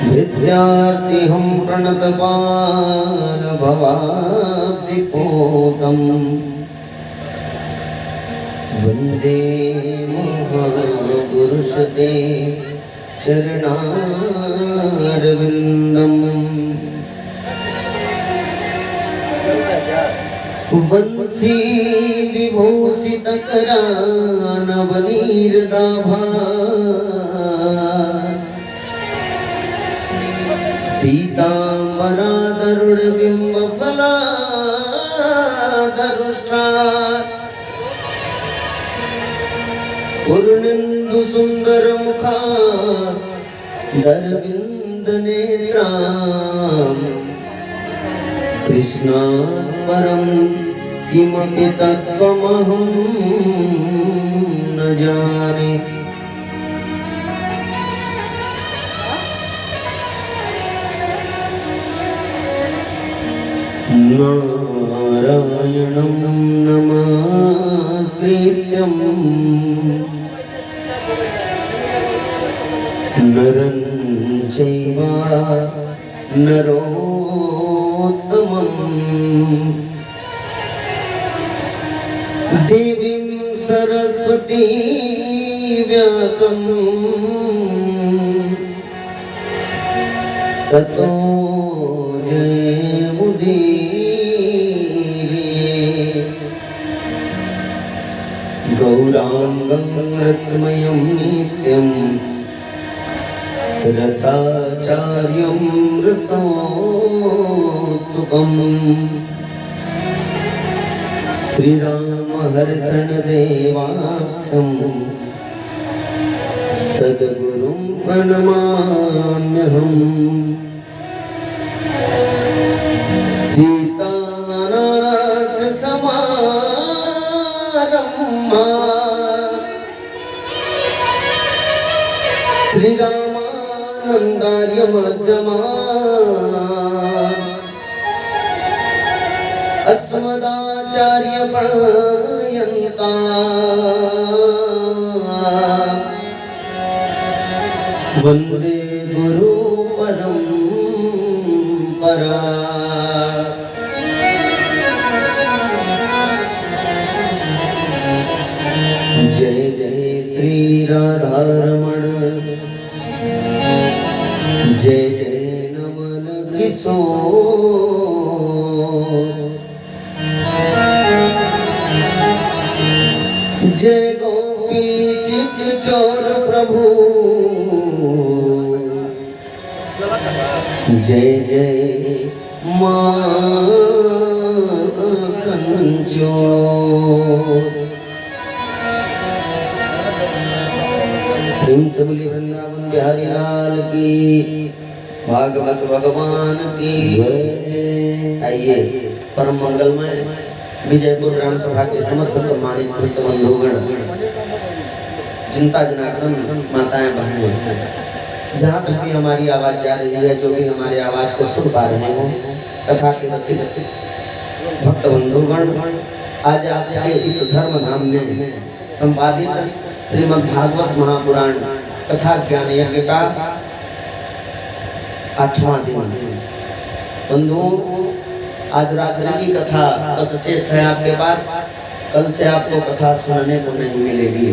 विद्यार्थी हम प्रणतपाल भवाब्धिपोतम् वंदे महापुरुषते चरणारविन्दम् वंशी विभूषितकरानवनीर्दाभा पीताम्बरादरुणबिम्बफलाधरुष्टा पूर्णेन्दु सुन्दरमुखा दरविन्दनेत्रा कृष्णात् परं किमपि तत्त्वमहं न जाने। नारायणं नमस्कृत्यं नरं चैव नरोत्तमम् देवीं सरस्वती व्यासं ततो जयमुदीरये। गौरांगं रसमयं नित्यं रसाचार्यं रसोत्सुकम् श्रीरामहर्षणदेवाख्यं सद्गुरुं प्रणमाम्यहम्। सीतानाथ समारम्भा श्रीरामानन्दार्य मध्यमा अस्मदाचार्य पर्यन्ता वन्दे गुरु परम्परा। जय जय श्री राधारमण जय जय नवल किशोर जय गोपी चित चोर प्रभु जय जय माखन चोर। प्रेम से बोली वृंदावन बिहारी लाल की भागवत भगवान की जय। आइए परम मंगलमय विजयपुर ग्राम सभा के समस्त सम्मानित भक्त बंधुगण, चिंता जनार्दन माताएं बहनें, जहाँ तक भी हमारी आवाज जा रही है, जो भी हमारे आवाज को सुन पा रहे हो, कथा के रसिक भक्त बंधुगण, आज आपके इस धर्म धाम में संपादित श्रीमद् भागवत महापुराण कथा ज्ञान यज्ञ का 8वां दिन। बंधुओं, आज रात्रि की कथा बस शेष है आपके पास, कल से आपको कथा सुनने को नहीं मिलेगी।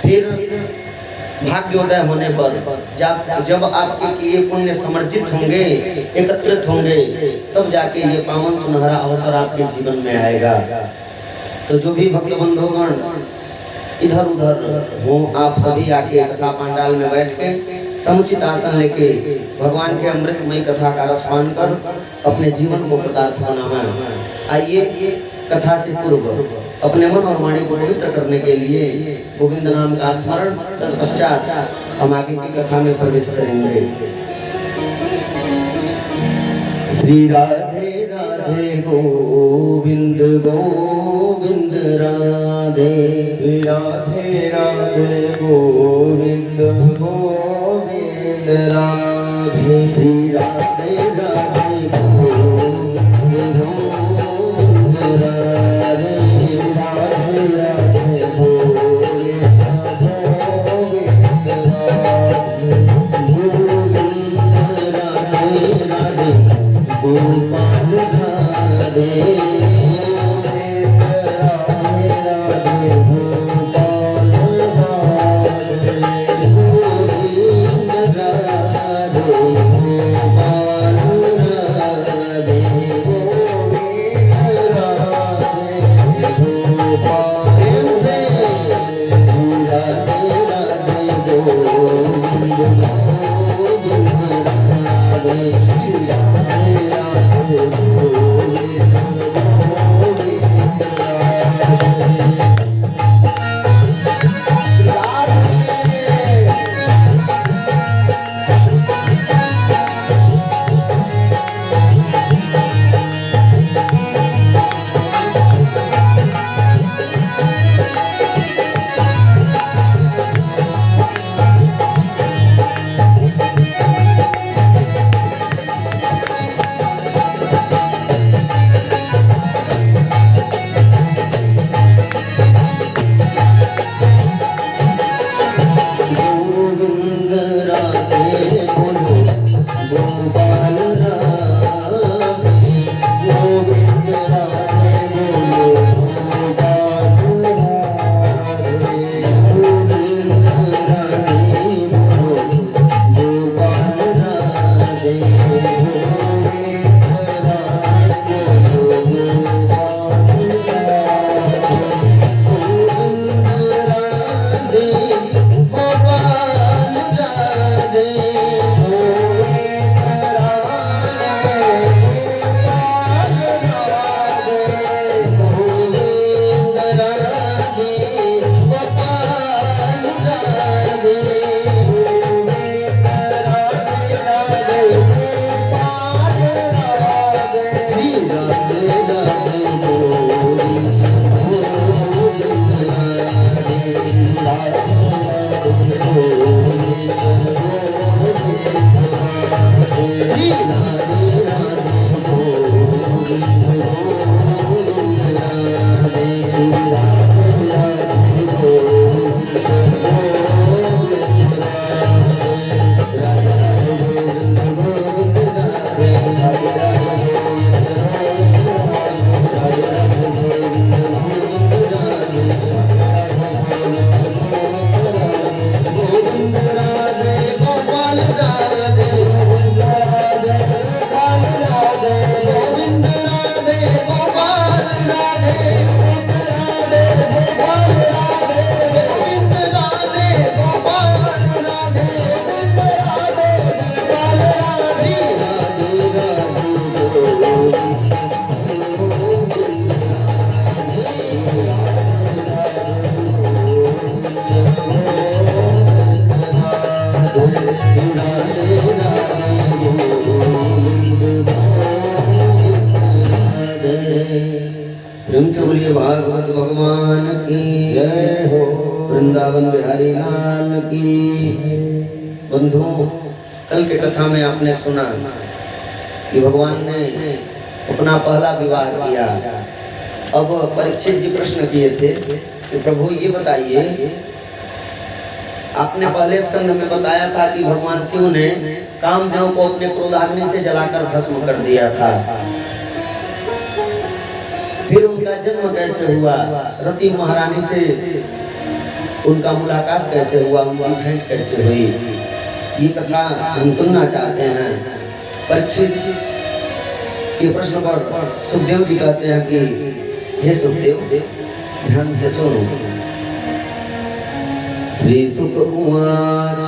फिर भाग्योदय होने पर जब आपके किए पुण्य समर्जित होंगे, एकत्रित होंगे, तब जाके ये पावन सुनहरा अवसर आपके जीवन में आएगा। तो जो भी भक्त बंधुगण इधर उधर हो, आप सभी आके कथा पंडाल में बैठ के समुचित आसन लेके भगवान के अमृतमय कथा का रसपान कर अपने जीवन को पदार्थ बनाना। आइए कथा से पूर्व अपने मन और वाणी को पवित्र करने के लिए गोविंद नाम का स्मरण, तत्पश्चात हम आगे की कथा में प्रवेश करेंगे। श्री राधे राधे गोविंद गोविंद राधे, श्री राधे राधे गोविंद गोविंद राधे, श्री राधे राधे गोविंद गोविंद राधे, श्री राधे राधे गोविंद गोविंद राधे। प्रेम से बोलिए भागवत भगवान की जय हो, वृंदावन बिहारी लाल की। बंधुओं, कल के कथा में आपने सुना कि भगवान ने अपना पहला विवाह किया। अब परीक्षित जी प्रश्न किए थे कि प्रभु ये बताइए, आपने पहले स्कंध में बताया था कि भगवान शिव ने कामदेव को अपने क्रोधाग्नि से जलाकर भस्म कर दिया था, फिर उनका जन्म कैसे हुआ, रति महारानी से उनका मुलाकात कैसे हुआ, उनकी भेंट कैसे हुई, ये कथा हम सुनना चाहते हैं। परीक्षित के प्रश्न पर सुखदेव जी कहते हैं कि हे सुखदेव, ध्यान से सुनो। श्री सुक उवाच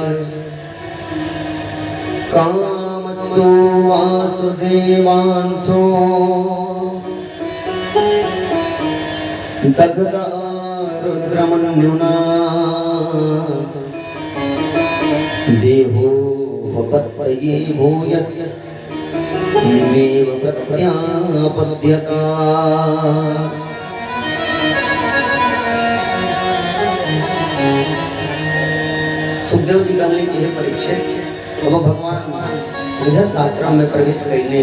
कामस्तु वासुदेवांसो दग्धा रुद्रमन्युना देहो वपत्तये भूयस्य इमेव प्रत्यापद्यता। सुखदेव जी कहने की है परीक्षित, अब भगवान गृहस्थ आश्रम में प्रवेश करने,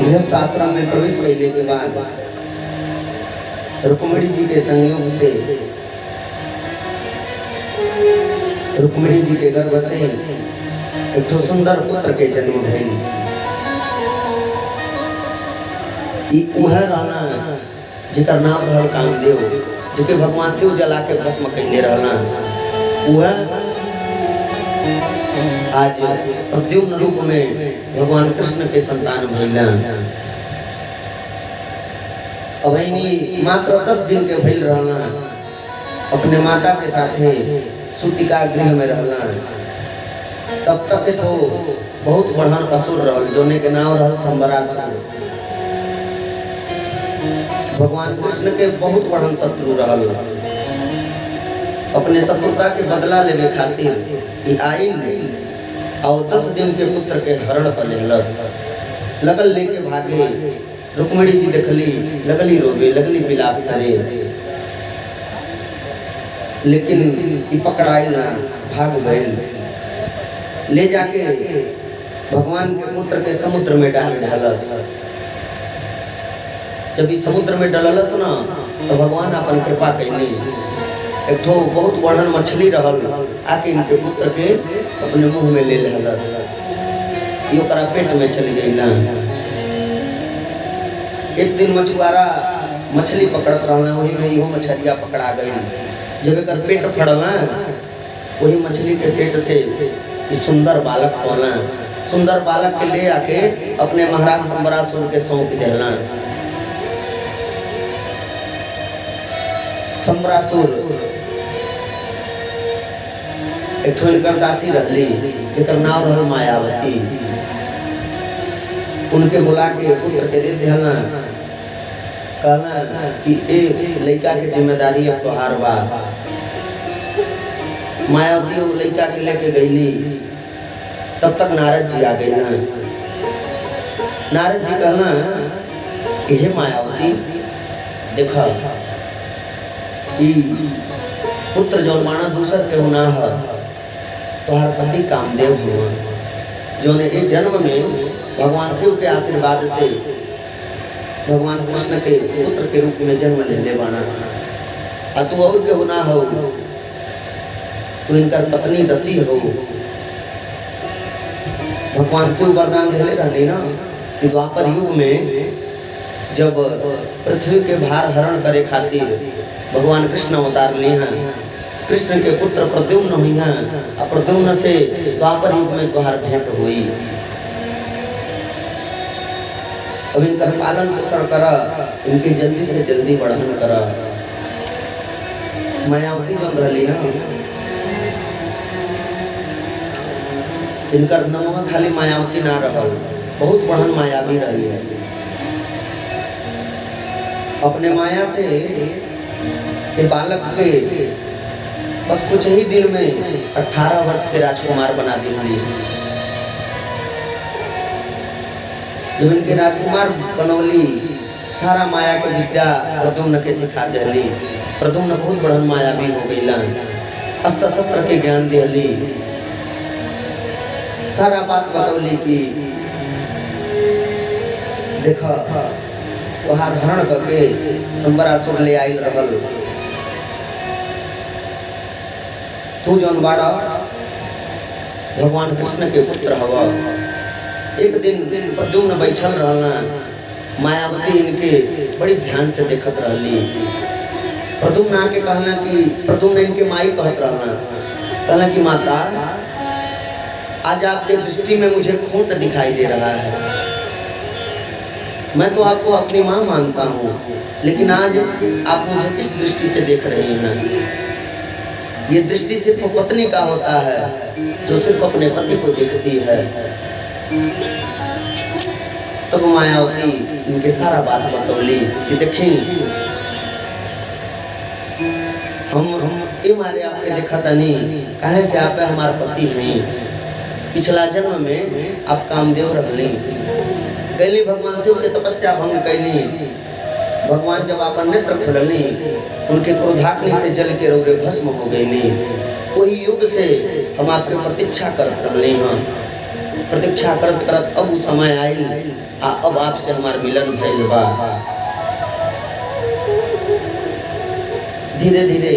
गृहस्थ आश्रम में प्रवेश करने के बाद रुक्मिणी जी के संयोग से, रुक्मिणी जी के गर्भ से एक सुंदर पुत्र के जन्म भइल। वह राणा जिकर नाम रहल कामदेव, जिके भगवान शिव जला के भस्म कैले रहना, वह आज प्रद्युम्न रूप में भगवान कृष्ण के संतान भइला। अबैनी मात्र 10 दिन के भइल रहना, अपने माता के साथे सूतिका गृह में रहना। तब तक तो बहुत बढ़न असुर रहल, जोने के नाम रहल संबरासुर। भगवान कृष्ण के बहुत बढ़न शत्रु रहल। अपने शत्रुता के बदला लेवे खातिर आइल और 10 दिन के पुत्र के हरण कर लेलस। लगल लेके भागे। रुक्मिणी जी देखली, लगली रोवे, लगली विलाप करे, लेकिन ई पकड़ाइल ना, भाग गइल। ले जाके भगवान के पुत्र के समुद्र में डाल डालस। जब इस समुद्र में डललस ना, तो भगवान अपन कृपा कैली। एक ठो बहुत बढ़न मछली रहल, आके इनके पुत्र के अपने मुंह में ले लेलस। ये ओकरा पेट में चली गई ना। एक दिन मछुआरा मछली पकड़त रहना, वही में इहो मछलिया पकड़ा गई। जब एक पेट फड़ला, वही मछली के पेट से इस सुंदर बालक होना। सुंदर बालक के ले आके अपने महाराज संबरासुर के सौंप देना। संबरासुर एक ठो इनकर दासी रहली, जेकर नाम रहल मायावती। उनके बुला के पुत्र के दे देना, कहना कि ए लड़का के जिम्मेदारी अब तोहार बा। मायावती वो लड़का के लेके गईली। तब तक नारद जी आ गए ना। नारद जी कहना कि हे मायावती, देखा ई पुत्र जौन माना दूसर के होना है, तोहार पति कामदेव हुआ, जो ने इस जन्म में भगवान शिव के आशीर्वाद से भगवान कृष्ण के पुत्र के रूप में जन्म लेने बाना। और तू और के होना हो, तू इनकर पत्नी रति हो। भगवान शिव वरदान देले रहने ना कि द्वापर युग में जब पृथ्वी के भार हरण करे खातिर भगवान कृष्ण अवतार लिए हैं, कृष्ण के पुत्र प्रद्युम्न हुई हैं, और प्रद्युम्न से द्वापर युग में तुहार भेंट हुई। अब इनका पालन पोषण करा, इनके जल्दी से जल्दी बढ़न करा। मायावती जो रहली ना, इनकर नाम खाली मायावती ना रहल, बहुत बढ़न मायावी रही है। अपने माया से के बालक के बस कुछ ही दिन में 18 वर्ष के राजकुमार बना दी। जब इनके राजकुमार बनौली सारा माया के विद्या प्रद्युम्न के सिखा दिली। प्रद्युम्न बहुत बड़न मायावी हो गईला, अस्त्र शस्त्र के ज्ञान दिली, सारा बात बतौली कि देखा तोहार हरण करके संबरासुर ले आइल रहल, तू जौन बाड़ा भगवान कृष्ण के पुत्र हवा। एक दिन प्रद्युम्न बैठल रहना, मायावती इनके बड़ी ध्यान से देखत रहली। प्रद्युम्न आके कहला कि प्रद्युम्न इनके माई कहत रहना, कहला कि माता आज आपके दृष्टि में मुझे खोट दिखाई दे रहा है। मैं तो आपको अपनी माँ मानता हूँ, लेकिन आज आप मुझे किस दृष्टि से देख रही हैं? ये दृष्टि सिर्फ पत्नी का होता है जो सिर्फ अपने पति को देखती है। तब मायावती इनके सारा बात बतौली कि देखी हम ये मारे आपके देखा तनी कहे से आप हमारे पति हैं। पिछला जन्म में आप कामदेव रहली, कैली भगवान शिव के तपस्या भंग कैली। भगवान जब आप नेत्र खोलली, उनके क्रोधाग्नि से जल के रौरे भस्म हो गईली। वही युग से हम आपके प्रतीक्षा करत रहली हैं। प्रतीक्षा करत करत अब वो समय आयल, अब आपसे हमार मिलन भइल बा। धीरे धीरे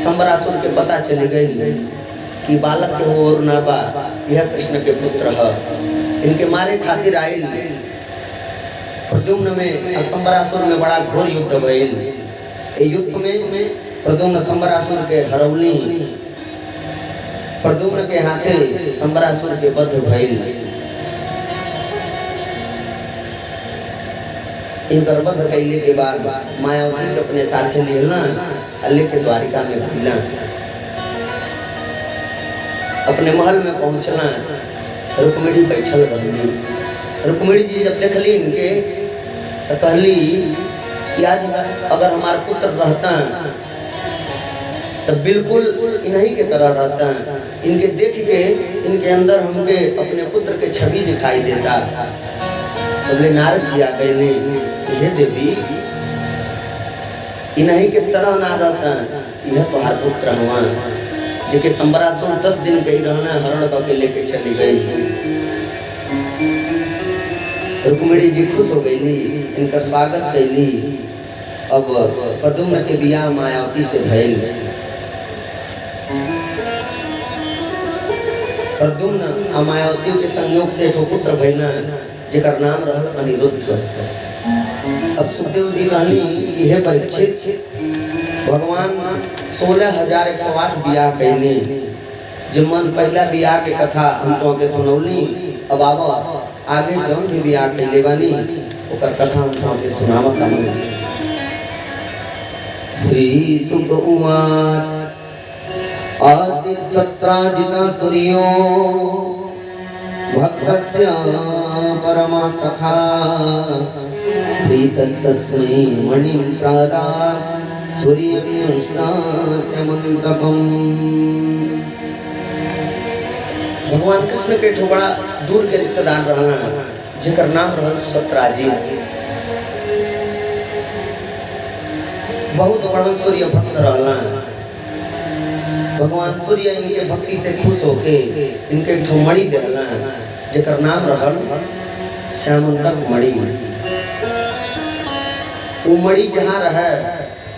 संबरासुर के पता चली गई कि बालक के और ना बा, यह कृष्ण के पुत्र है। इनके मारे खातिर आयल। प्रद्युम्न में संबरासुर में बड़ा घोर युद्ध भइल। युद्ध में प्रद्युम्न संबरासुर के हरौली, प्रद्युम्न के हाथे संबरासुर के वध भइल। इनकर वध कैले के बाद मायावती के अपने साथे लेना, लेके द्वारिका में घुमला। अपने महल में पहुंचला, रुक्मिणी बैठल रहली। रुक्मिणी जी जब देखली इनके तो कहली कि आज अगर हमारा पुत्र रहता तो बिल्कुल इन्हीं के तरह रहता। इनके देख के इनके अंदर हमके अपने पुत्र के छवि दिखाई देता। तो बोले नारद जी आ गए, हे देवी इन्हीं के तरह ना रहता, यह तुम्हारा पुत्र हुआ। जेके संबरासुर 10 दिन गई रहना, हरण करके लेके चली गई। रुक्मिणी जी खुश हो गई, इनका स्वागत कैली। अब प्रद्युम्न के बियाह मायावती से भइल। प्रद्युम्न मायावती के संयोग से एक पुत्र भइला, जेकर नाम रहल अनिरुद्ध। अब सुखदेव जी कहली यह परीक्षित भगवान 16,108 बियाह कैली। जब मन पहला बियाह के कथा हम तो के सुनौली, अब आगे जौन भी बियाह कैले बानी ओकर कथा हम तो के सुनावत आनी। श्री सुख उमार आसित सत्राजिता सूर्यो भक्तस्य परमा सखा प्रीतस्तस्मै मणिं प्रदात् सूर्यस्तास्यमन्तकम्। भगवान कृष्ण के ठोबड़ा दूर के रिश्तेदार रहना, जेकर नाम रहल सत्राजित। बहुत बड़ा सूर्य भक्त रहना। भगवान सूर्य इनके भक्ति से खुश होके इनके ठो मणि देहला, जेकर नाम रहल श्यामंतक मणि। वो मणि जहाँ रहे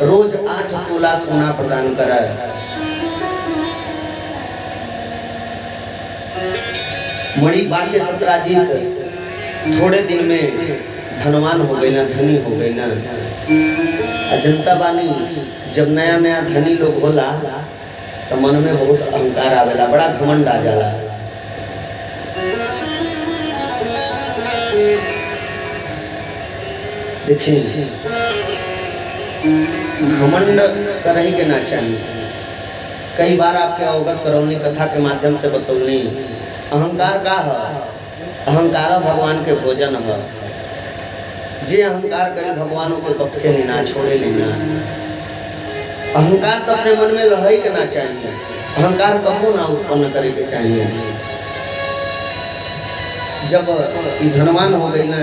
रोज 8 तोला सोना प्रदान करे। मणि बाके सत्राजित थोड़े दिन में धनवान हो गई ना, धनी हो गई ना। जनता बानी जब नया नया धनी लोग होला तो मन में बहुत अहंकार आवेला, बड़ा घमंड आ जाला। देखिए घमंड करही के ना चाहिए। कई बार आपके अवगत करौनी कथा के माध्यम से बतौनी। अहंकार का है? अहंकार भगवान के भोजन है। जे अहंकार कई भगवानों के बक्से लेना छोड़े लेना। अहंकार तो अपने मन में लहई के ना चाहिए। अहंकार कबो ना उत्पन्न करे के चाहिए। जब ये धनवान हो गई ना,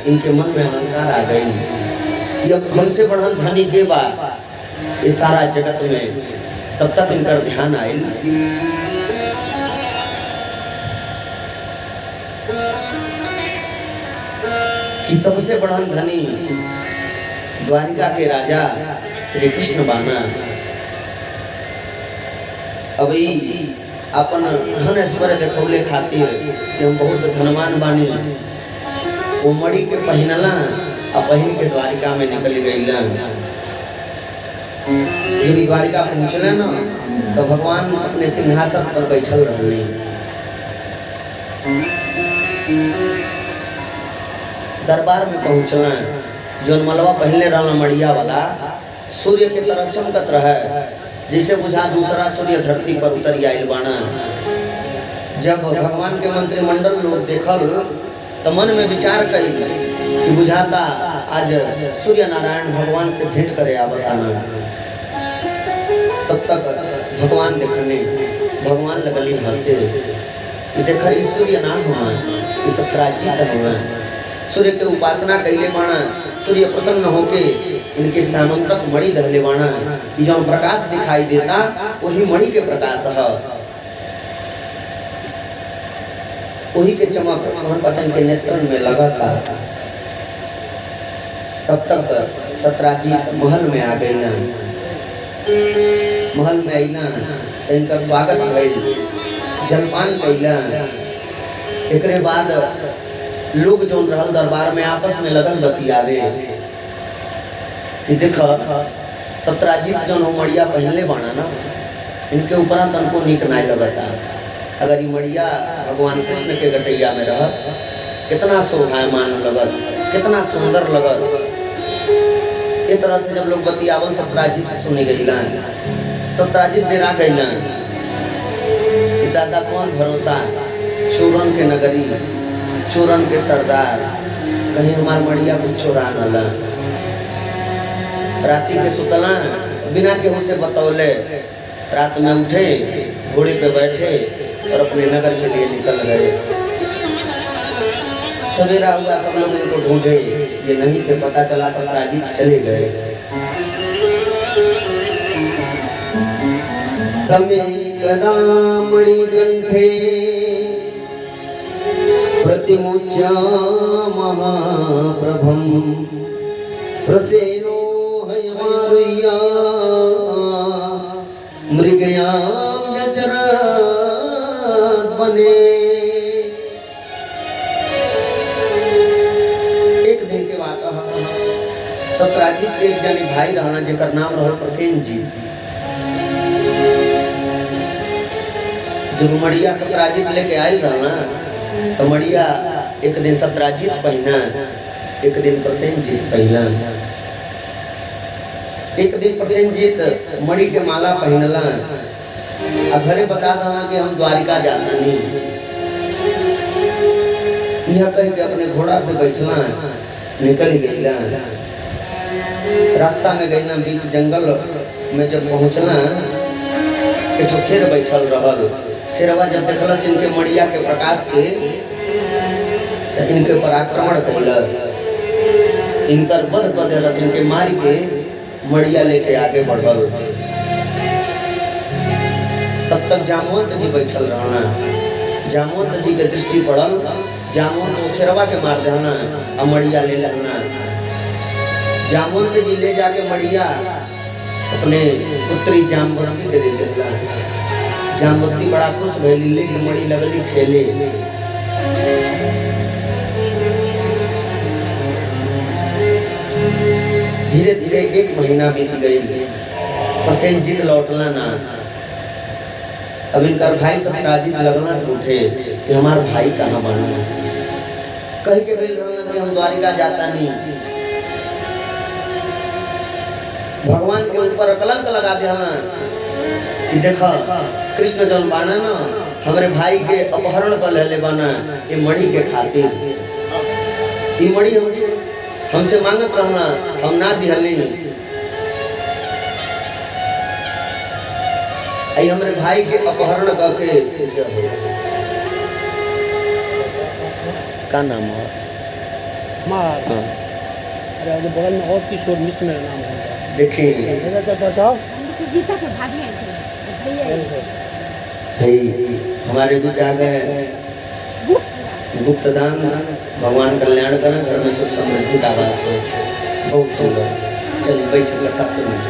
इनके मन में अहंकार आ गई, ये हमसे बढ़न धनी के बाद ये सारा जगत में, तब तक इनका ध्यान आयल कि सबसे बढ़न धनी द्वारिका के राजा श्री कृष्ण बाना। अभी अपन धन ऐश्वर्य देखौले खातिर कि हम बहुत धनवान बानी, वो मणि के पहनला और पहन के द्वारिका में निकल गईला। जब द्वारिका पहुँचले ना, तो भगवान अपने सिंहासन पर बैठल रहले। दरबार में पहुँचला, जो मलवा पहले रहना मड़िया वाला सूर्य के तरह चमकत रहे, जिसे बुझा दूसरा सूर्य धरती पर उतर आयल बाना। जब भगवान के मंत्रिमंडल लोग देखल तो मन में विचार कई कि बुझाता आज सूर्य नारायण भगवान से भेंट करे आवताना। तब तक भगवान देखने, भगवान लगली हंसे कि देखा ये सूर्य ना हुआ, ये सत्राजित हुआ। सूर्य के उपासना कैले बाना, सूर्य प्रसन्न होके इनके सामंतक मणि धरले बाना। ये जो प्रकाश दिखाई देता वही मणि के प्रकाश है, वही के चमक मोहन बच्चन के नेत्रन में लगा था। तब तक सत्राजित महल में आ गई ना। महल में आई ना, इनका स्वागत भइल, जलपान कैला। एकरे बाद लोग जो रहल दरबार में आपस में लगन बतियावे कि देख सत्राजित जो मड़िया पहनले बाना ना, इनके ऊपर तनको निक नहीं लगता। अगर ये मड़िया भगवान कृष्ण के गटैया में रह, कितना शोभायमान लगत, कितना सुंदर लगत। इस तरह से जब लोग बतियावल सत्राजित सुनी गईला, सत्राजित डेरा गईला। दादा कौन भरोसा, चोरन के नगरी, चोरन के सरदार, कहीं हमार मड़िया को चोरा न ला। राती के सुतला बिना केहू से बतौले, रात में उठे, घोड़े पे बैठे और अपने नगर के लिए निकल गए। सवेरा हुआ, सब लोग इनको ढूंढे, ये नहीं थे, पता चला सत्राजित चले गए। तमे कदा मणिकंठे प्रतिमुच्य महाप्रभम प्रसेनो हयमारुय्या मृगयाम व्यचरत वने। एक दिन के बाद सत्राजित के एक जनी भाई रहना, जेकर नाम रहल प्रसेनजीत। जब मड़िया सत्राजित लेके आयल रहना, तो मड़िया एक दिन सत्राजित पहना, एक दिन प्रसेनजीत पहना। एक दिन प्रसेनजीत मणि के माला पहनला, अब घरे बता देना कि हम द्वारिका जाता नहीं। यह कह के अपने घोड़ा पे बैठला, निकल गईला। रास्ता में गईला, बीच जंगल में जब पहुँचला, एक शेर बैठल रहल। शेरवा जब देखलस इनके मड़िया के प्रकाश के, तो इनके पर आक्रमण कैलस, इनकर वध कर देलस। इनके मार के मड़िया लेके आगे बढ़ल। तब तक जामवंत जी बैठल रहना। जामवंत जी के दृष्टि पड़ल, जामवंत तो शेरवा के मार देना और मड़िया ले लेना। जामवंत जी ले जाके मड़िया अपने पुत्री जामवंती के दे देला। जामवती बड़ा खुश भैली, लेकिन मणि लगली खेले। धीरे धीरे एक महीना बीत गई, प्रसेनजीत लौटला ना। अब इनका भाई सत्राजित लगना ढूंढे कि हमार भाई कहाँ बना। कह के गई रहना कि हम द्वारिका जाता नहीं। भगवान के ऊपर कलंक लगा देना कि देखा कृष्ण जौन बाना ना, हमारे भाई के अपहरण कर ले बाना ये मणि के खातिर। ये मणि हमसे मांगत रहना, हम ना दिहली। आई हमारे भाई के अपहरण करके का नाम है? मार हाँ अरे आगे बगल में और किशोर मिश्र मेरा नाम है। देखिए बताओ गीता के भाभी है भैया है हमारे बीच आ गए गुप्त दान भगवान कल्याण करें, घर में सुख समृद्धि का वास हो। बहुत सुंदर। चलिए बैठक कथा सुनिए।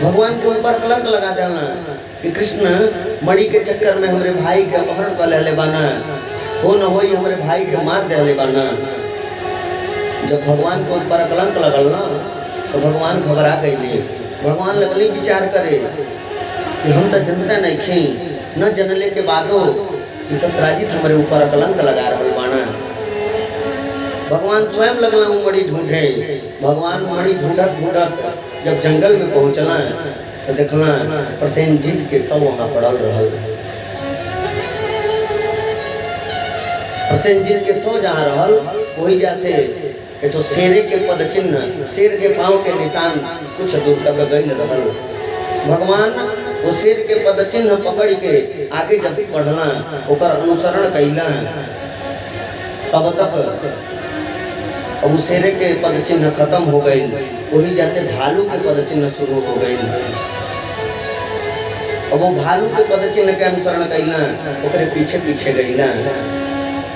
भगवान के ऊपर कलंक लगा देना कि कृष्ण मणि के चक्कर में हमारे भाई के अपहरण कर ले बाना, हो न हो हमारे भाई के मार दे बाना। जब भगवान के ऊपर कलंक लगल ना तो भगवान घबरा गई। भगवान लगली विचार करे कि हम तो जनता नहीं खी, न जनले के बादो कि सत्राजित हमारे ऊपर कलंक लगा रहा बाना। भगवान स्वयं लगला मणि ढूंढे। भगवान मणि ढूंढत ढूंढत जब जंगल में पहुंचला तो देखला प्रसेनजीत के सब वहां पड़ल रहल। प्रसेनजीत के सौ जहाँ रहल वही जैसे तो शेरे के पद चिन्ह, शेर के पांव के निशान कुछ दूर तक गई रहल। भगवान वो शेर के पद चिन्ह पकड़ के आगे जब बढ़ला ओकर अनुसरण कैला तब तक अब उस शेरे के पद चिन्ह खत्म हो गई। वही जैसे भालू के पद चिन्ह शुरू हो गई। अब वो भालू के पद चिन्ह के अनुसरण कैला ओकरे पीछे पीछे गईला।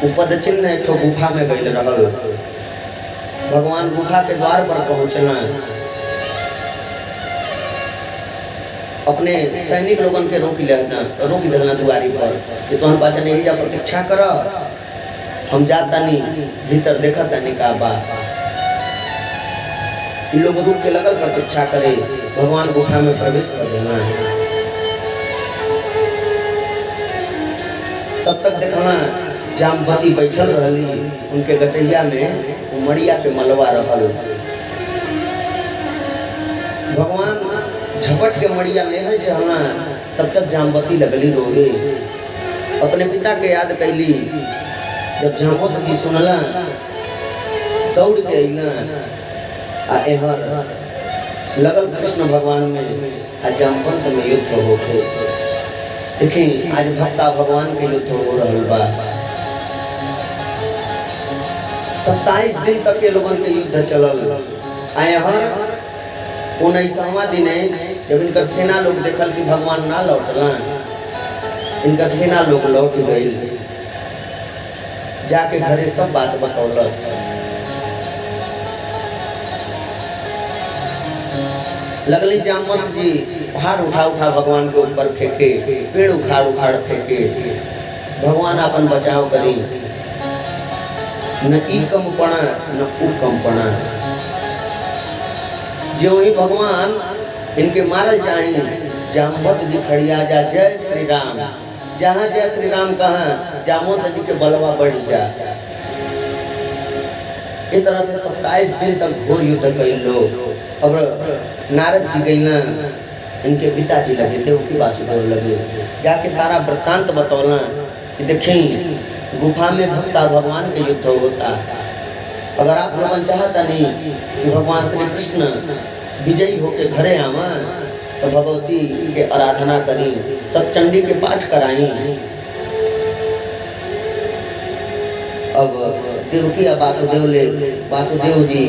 वो पद चिन्ह एक गुफा में गई रहल। भगवान गुफा के द्वार पर पहुंचना अपने सैनिक लोगन के रोक देना दुआरी पर कि तुम पाचा नहीं जा प्रतीक्षा कर, हम जाता नहीं भीतर देखा तानी का बात। इन लोग रुक के लगल प्रतीक्षा करे। भगवान गुफा में प्रवेश कर देना। तब तक देखना जामवती बैठल रहली, उनके गटैया में उमड़िया पे मलवा रहल। भगवान झपट के मड़िया लेहल चलना। तब तक जामवती लगली रोवे, अपने पिता के याद कैली। जब जामवत जी सुनला दौड़ के अइला आ एहर लगल कृष्ण भगवान में आ जामवंत में युद्ध होके। देखिए आज भक्ता भगवान के युद्ध हो रहल बा। 27 दिन तक के लोगन के युद्ध चलल। आए हर 19वां दिन जब इनकर सेना लोग देखल कि भगवान ना लौटला, इनकर सेना लोग लौट गई। जाके घरे सब बात बतौलस। लगली जामवंत जी पहाड़ उठा उठा भगवान के ऊपर फेंके, पेड़ उखाड़ उखाड़ फेंके। भगवान अपन बचाव करी। न ई कम पड़ा न ऊ कम पड़ा। जो ही भगवान इनके मारल चाहिए, जामवंत जी खड़िया जा जय श्री राम। जहाँ जय श्री राम कहा जामवंत जी के बलवा बढ़ जा। इस तरह से 27 दिन तक घोर युद्ध कैल लोग। अब नारद जी गईला इनके पिताजी लगे थे, उनकी वासुदेव लगे। जाके सारा वृत्तांत बतौला कि देखें गुफा में भक्ता भगवान के युद्ध होता। अगर आप लोगन चाहता नहीं कि भगवान श्री कृष्ण विजयी होके घरे आवा तो भगवती के आराधना करी, सप्तचंडी के पाठ कराई। अब देवकी वासुदेव जी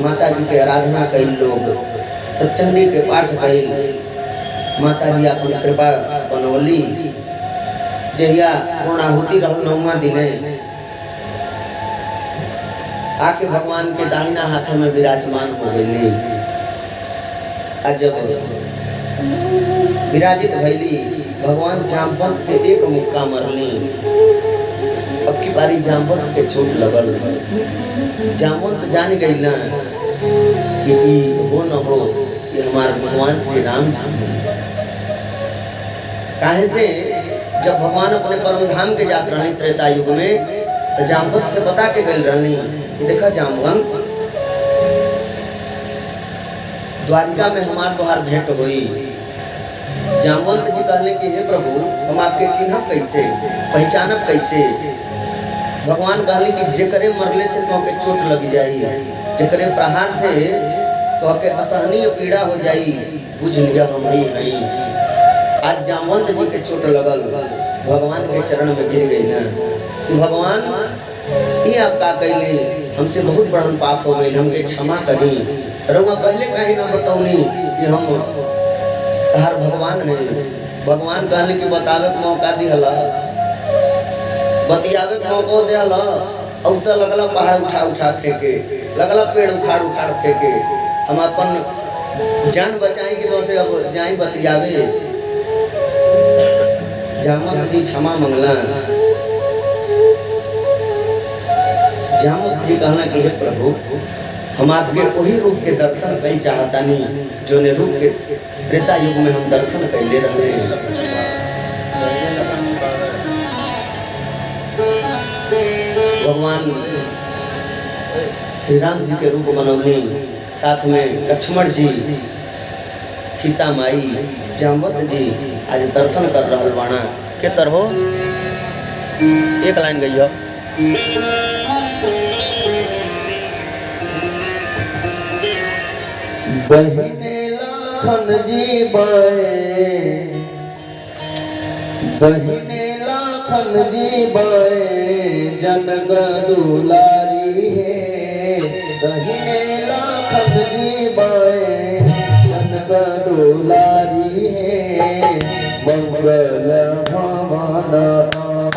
माता जी के आराधना कई लोग, सप्तचंडी के पाठ कई। माता जी अपन कृपा बनौली। जहिया पूर्णाहुति रहल 9वां दिने आके भगवान के दाहिना हाथ में विराजमान हो गई। जब विराजित भैली भगवान जामवंत के एक मुक्का मरली। अब की बारी जामवंत के चोट लगल। जामवंत जान गई ना कि हो न हो ये हमारे भगवान श्री राम जी। काहे से जब भगवान अपने परम धाम के जात रहनी त्रेता युग में तो जामवंत से बता के गई रहनी कि देखा जामवंत द्वारिका में हमार तोहार भेंट हुई। जामवंत जी कहले कि हे प्रभु हम आपके चिन्हब कैसे, पहचानब कैसे। भगवान कहले कि जेकरे मरले से तो के चोट लग जाई, जेकरे प्रहार से तो के असहनीय पीड़ा हो जाई, बुझ लिया हम ही हई। आज जामवंत जी के चोट लगल, भगवान के चरण में गिर गई ना कि भगवान ये आप का कैली, हमसे बहुत बड़ा पाप हो गई, हमके क्षमा करी। रउआ पहले कहीं ना बतौनी कि हम तहार भगवान है। भगवान कहले कि बतावे के मौका दिहला, बतियावे के मौका दिहला, और तो लगला पहाड़ उठा उठा फेंके, लगला पेड़ उखाड़ उखाड़ फेंके। हम अपन जान बचाई कि तो से अब जाई बतियावे। जामवंत जी क्षमा मंगला। जामवंत जी कहला कि हे प्रभु, हम आपके वही रूप के दर्शन कई चाहतानी जो ने रूप के त्रेता युग में हम दर्शन कैले रहे। भगवान श्री राम जी के रूप बनौनी, साथ में लक्ष्मण जी, सीता माई, जामवंत जी आज दर्शन कर रहल बाणा के तरहो। एक लाइन गई हो, बहिने लाखन जी बाए, बहिने लाखन जी बाए, जनक दुलारी है। बहिने लाखन जी बाए, जनक दुलारी है। मंगल भवन मंगल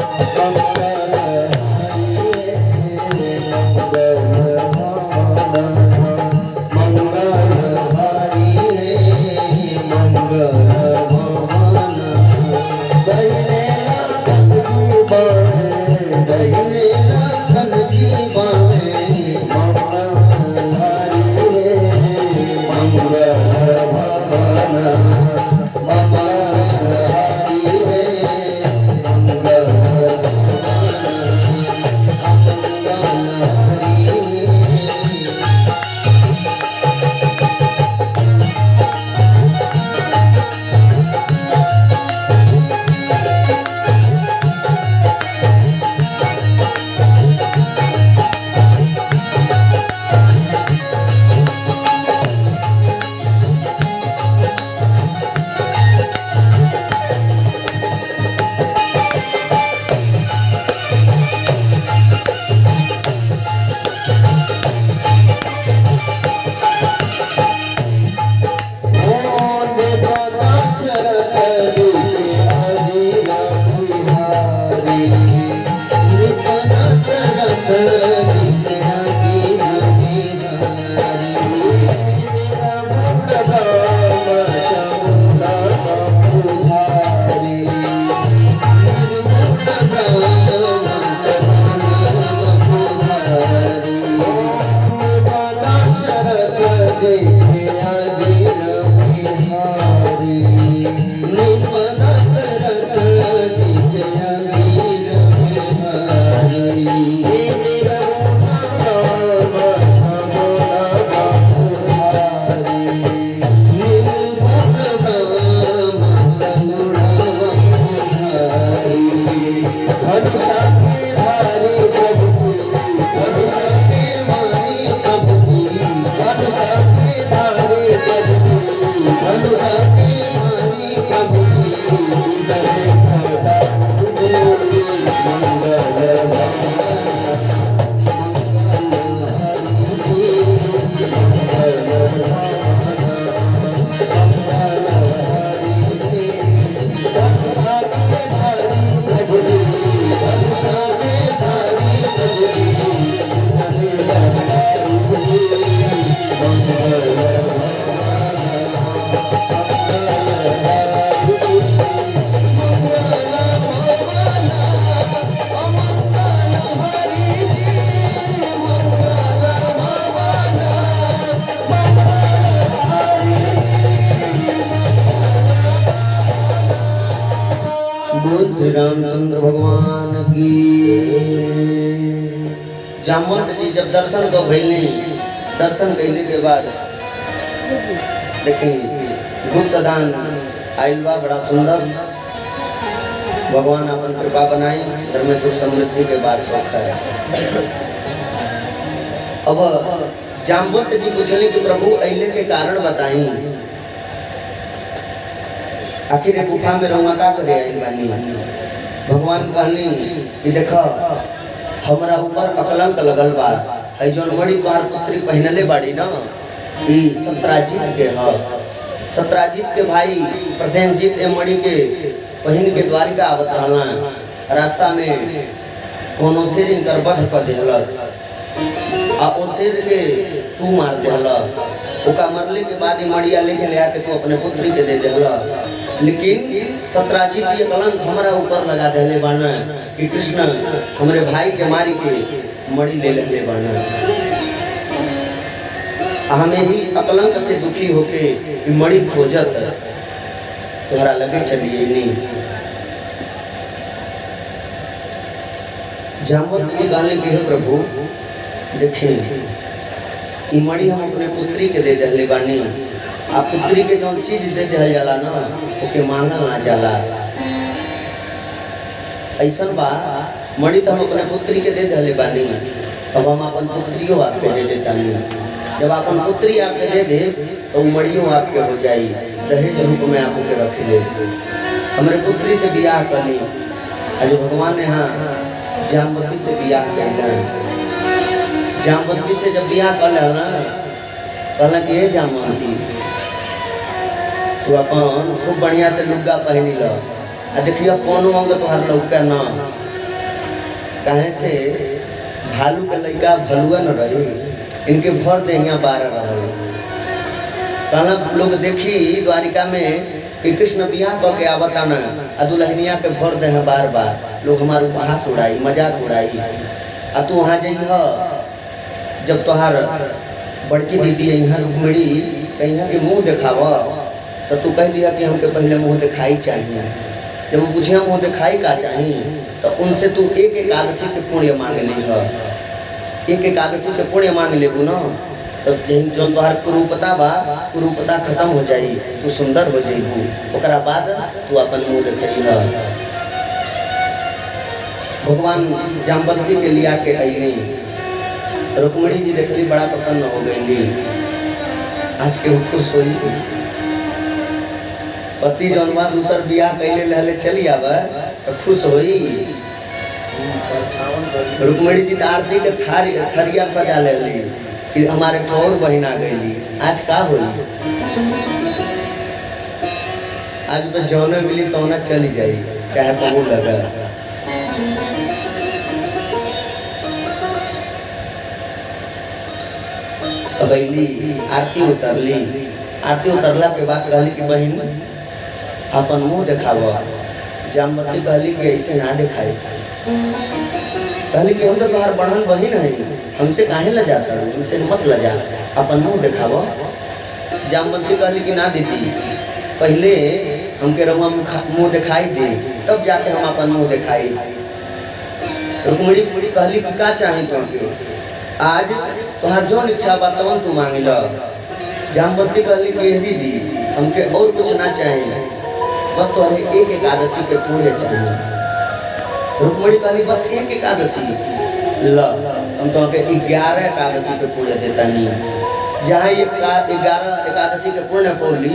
श्री रामचंद्र भगवान की। जामवंत जी जब दर्शन को भैली, दर्शन कैले के बाद देखी गुप्त दान आइल बा बड़ा सुंदर। भगवान अपन कृपा बनाई, घर में सुख समृद्धि के बाद सुख है। अब जामवंत जी पूछले कि प्रभु अइले के कारण बताई। आखिर एक गुफा में रहूँगा का करे आई बानी। भगवान कहनी कि देखो हमारा ऊपर अकलंक लगल बा, है जौन मणि तोहार पुत्री पहनले बाड़ी ना ई सत्राजीत के ह। सत्राजीत के भाई प्रसेनजीत ए मणि के पहिन के द्वारिका आवत रहला, रास्ता में कोनो शेर इनकर वध कर देहलस आ ओ शेर के तू मार देहला। ओका मरले के बाद मड़िया लेके ले आके तू अपने पुत्री के दे देहला। लेकिन सत्राजीत ये कलंक हमारा ऊपर लगा देले बाना कि कृष्ण हमरे भाई के मारी के मणि ले लेले बाना। हमें ही अकलंक से दुखी होके कि मणि खोजत तोहरा लगे चलिए नहीं। जाम्बवती जी गाने के है प्रभु देखें ई मणि हम अपने पुत्री के दे देले बानी। आ पुत्री के जौन चीज दे देहल जाला ना ओके मांगल ना जाला। ऐसन बा मणि तो हम अपने पुत्री के दे देले बानी, अब हम अपन पुत्रियों आपके दे देता नहीं। जब अपन पुत्री आपके दे दे तो मड़ियों आपके हो जाई, दहेज रूप में आपके रख ले। हमारे पुत्री से बियाह कर ली। आज भगवान ने यहाँ जाम्बवती से बियाह कहना। जाम्बवती से जब बियाह कर लेना कहला कि ये जाम्बवती तू अपन खूब बढ़िया से लुग्गा पहनी लो आ देखिए कोनो अंग तोहर लौका ना। कहे से भालू के लड़का भलुआ न रही, इनके भर दे यहाँ 12 रहे। कहना लोग देखी द्वारिका में कि कृष्ण बियाह कह के आवता न आ दुल्हनिया के भर दे हैं बार बार। लोग हमारे उपहास उड़ाई, मजाक उड़ाई। आ तू वहाँ जइह जब तोहार बड़की दीदी यहाँ रुक्मिणी कहीं के मुँह देखाव तो तू कह दिया कि हमके पहले मुँह दिखाई चाहिए। जब वो पूछे मुँह दिखाई का चाहिए तो उनसे तू एक एकादशी के पुण्य मांग ली है। एक एकादशी के पुण्य मांग लेबू ना तो जो तोहार कुरूपता बा कुरूपता खत्म हो जाई, तू सुंदर हो जाइबू। ओकरा बाद तू अपन मुँह देखी है। भगवान जाम्बवती के लिया के अइनी। रुक्मिणी जी देखली बड़ा पसंद हो गई। आज के खुश हुई। पति जौनवा दूसर बियाह कैले लहले चली आवे तो खुश होई। रुक्मिणी जी आरती के थरिया सजा ले ली कि हमारे और बहन आ गई। आज का हुई? आज तो जौने मिली तौने चली जाई, चाहे कहूँ लगा। अबैली आरती उतरली। आरती उतरला के बाद कहली कि बहन अपन मुँह देखाव। जाम्बवती कहली कि ऐसे ना दिखाई। कहली कि हम तो तुम्हार बहन बहन है, हमसे काहे लजाता हूँ, हमसे मत लजा, अपन मुँह दिखाव। जाम्बवती कहली कि ना दीदी पहले हमके रउआ मुँह दिखाई दे तब जाके हम अपन मुँह दिखाई। रुक्मिणी कहली कि का चाही तुमके, आज तुम्हार जो इच्छा बा तवन तू मांग लो। जाम्बवती कहली कि दीदी हमके और कुछ ना चाहिए, बस तुम्हारे एक एकादशी के पुण्य चाहिए। रुक्मिणी कहली बस एक एकादशी ल, हम तो 11 एकादशी के पुण्य देता नहीं। जहाँ 11 एकादशी के पुण्य पौली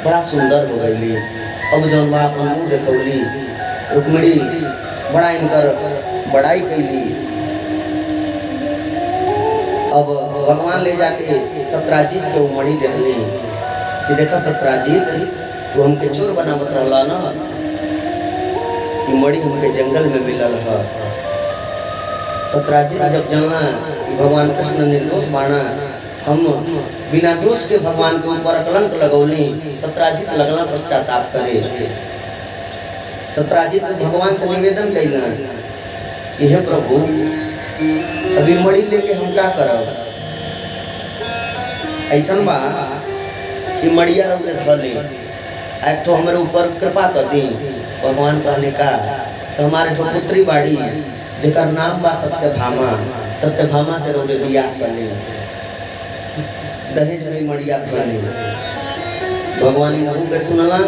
बड़ा सुंदर हो गई। अब जौन बा अपन मुँह देखौली। रुक्मिणी बड़ा इनकर बड़ाई कैली। अब भगवान ले जाके सत्राजीत के मणि देहली कि देखा सत्राजीत तू हमके चोर बनावत रहला ना, ये मणि हमके जंगल में मिलल है। सत्राजीत जब जानला कि भगवान कृष्ण निर्दोष बाणा, हम बिना दोष के भगवान के ऊपर कलंक लगौली। सत्राजीत लगला पश्चाताप करे। सत्राजीत भगवान से निवेदन कैला कि हे प्रभु अभी मणि लेके हम क्या करब? ऐसा बा कि मड़िया रउले धले एक तो हमारे ऊपर कृपा कर दी। भगवान कहने का तो हमारे जो पुत्री बाड़ी जेकर नाम बा सत्यभामा, सत्यभामा से रउले बियाह कर ली। दहेज में मड़िया धले। भगवान नहु के सुनला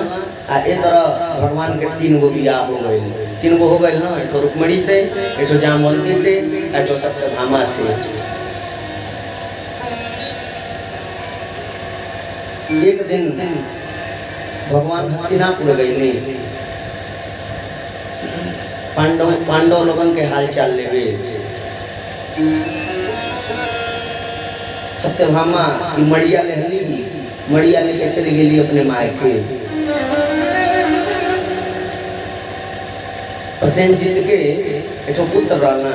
आ ए तरह भगवान के 3 गो बियाह हो गए। 3 गो हो गए ना, एक रुक्मिणी से, एक जाम्बवती से, एक सत्यभामा से। एक दिन भगवान हस्तिनापुर गईले, पांडव लोगन के हाल चाल लेवे। सत्यभामा की मड़िया लेहली, मड़िया लेके चली गई अपने मायके। प्रसेनजीत के एठो पुत्र रहना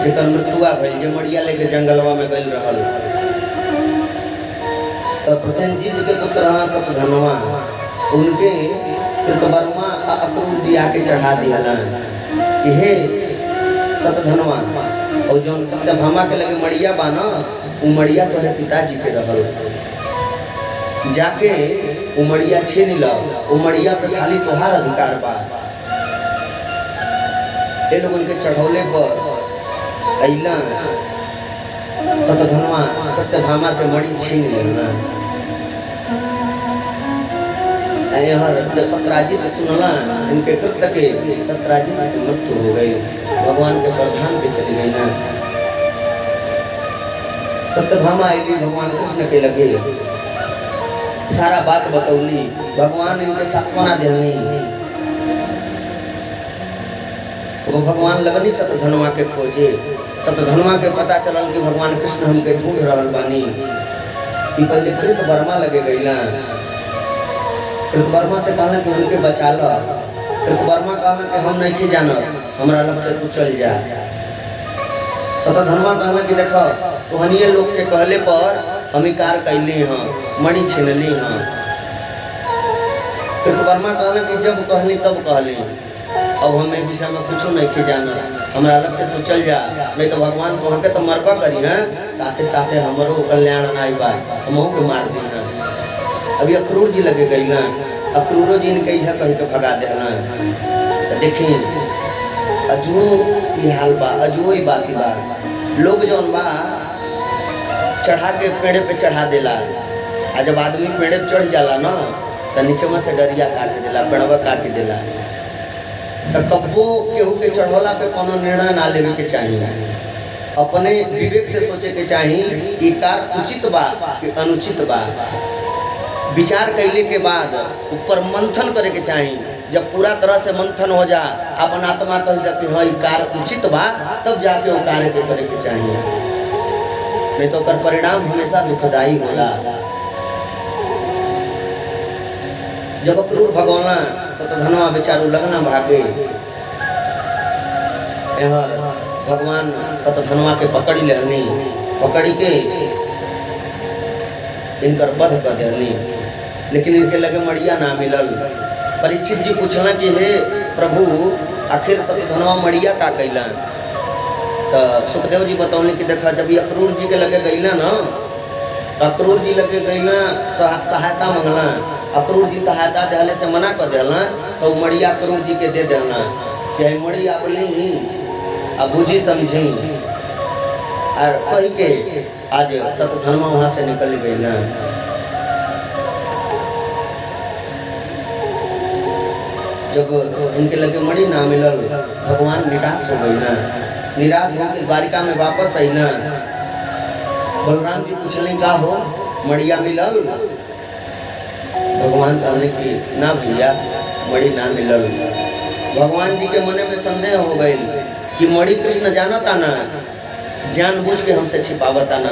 जेकर मृत्युआ भइल, जे मड़िया लेके जंगलवा में गइल रहल। तो प्रसेनजीत के पुत्र रहना सतधनवा, उनके कृतवर्मा अक्रूर जी आके चढ़ा दिहला कि हे सतधनवा, और जो सत्यभामा के लगे मड़िया बाना, वो मड़िया तोहरे पिताजी के रहल, जाके वो मड़िया छीन लो, वो मड़िया पे खाली तोहार अधिकार बा। ये लोग उनके चढ़ौले पर अइला, सतधनवा सत्यभामा से मड़ी छीन लेना। जब सत्यराजित सुनला इनके कृत्य के, सत्यराजित की मृत्यु हो गई, भगवान के प्रधान पे चली गई ना। सत्यभामा आई भगवान कृष्ण के लगे, सारा बात बतौली, भगवान इनके सांत्वना देनी। वो भगवान लगनी सतधनवा के खोजे। सतधनवा के पता चलल कि भगवान कृष्ण हमके ढूंढ रहल बानी। कि पहले कृतवर्मा लगे गईला, कृतवर्मा से कहना कि हमके बचा लो। कृतवर्मा कहना कि हम नहीं जानत, हमरा लग से तू चल जा। सतधनवा कहना कि देखो तुहनिए लोग के कहले पर हम कार कैले हैं, मणि छीनली हैं। कृतवर्मा कहना कि जब कहली तब कहली, अब हम एक विषय में कुछ नहीं जाना, हमरा लग से तू चल जा, नहीं तो भगवान तो हमके तो मरबा करी हैं, साथे साथे हमरो कल्याण नाई बा, हमहू के मार दी हैं। अभी अक्रूर जी लगे गई ना, अक्रूरो जी इनके यह कहीं के भगा देना। तो देखें अजू ये हाल बा, अजू ही बाती बा। लोग जौन बा चढ़ा के पेड़े पे चढ़ा देला, आ जब आदमी पेड़े पे चढ़ जाला ना तो नीचे में से डरिया काट देला, पेड़वा काट देला। तो कब्बो केहू के चढ़ौला पे कोनो निर्णय ना लेवे के चाहिए, अपने विवेक से सोचे के चाहिए कि कार उचित बा कि अनुचित बा। विचार कैले के बाद ऊपर मंथन करे के चाहिए। जब पूरा तरह से मंथन हो जा, अपन आत्मा कह दे कि हाँ कार उचित बा, तब जाके वो कार्य के करे के चाहिए, नहीं तो कर परिणाम हमेशा दुखदायी होला। जब अक्रूर भगवाना सतधनवा बेचारू लगना भागे, भगवान सतधनवा के पकड़ी लेनी, पकड़ी के इनकर वध कर देनी, लेकिन इनके लगे मड़िया ना मिलल। परीक्षित जी पूछला कि हे प्रभु आखिर सतधनवा मड़िया का कैला। तो सुखदेव जी बतौले कि देखा जब ये अक्रूर जी के लगे गईला ना, तो अक्रूर जी लगे गईला सहायता मंगला, अक्रूर जी सहायता देने से मना कर देना, तो मड़िया अक्रूर जी के दे देना कि मड़ी अपनी अब बुझी समझी, और कह के आज सतधनवा वहाँ से निकल गई ना। जब इनके लगे मड़ी ना मिलल, भगवान निराश हो गई ना। निराश होकर द्वारिका में वापस आई ना। बलराम जी पूछले का हो मड़िया मिलल। भगवान कहने की ना भैया मड़ी ना मिलल। भगवान जी के मने में संदेह हो गई कि मड़ी कृष्ण जानता ना, जानबूझ के हमसे छिपावता ना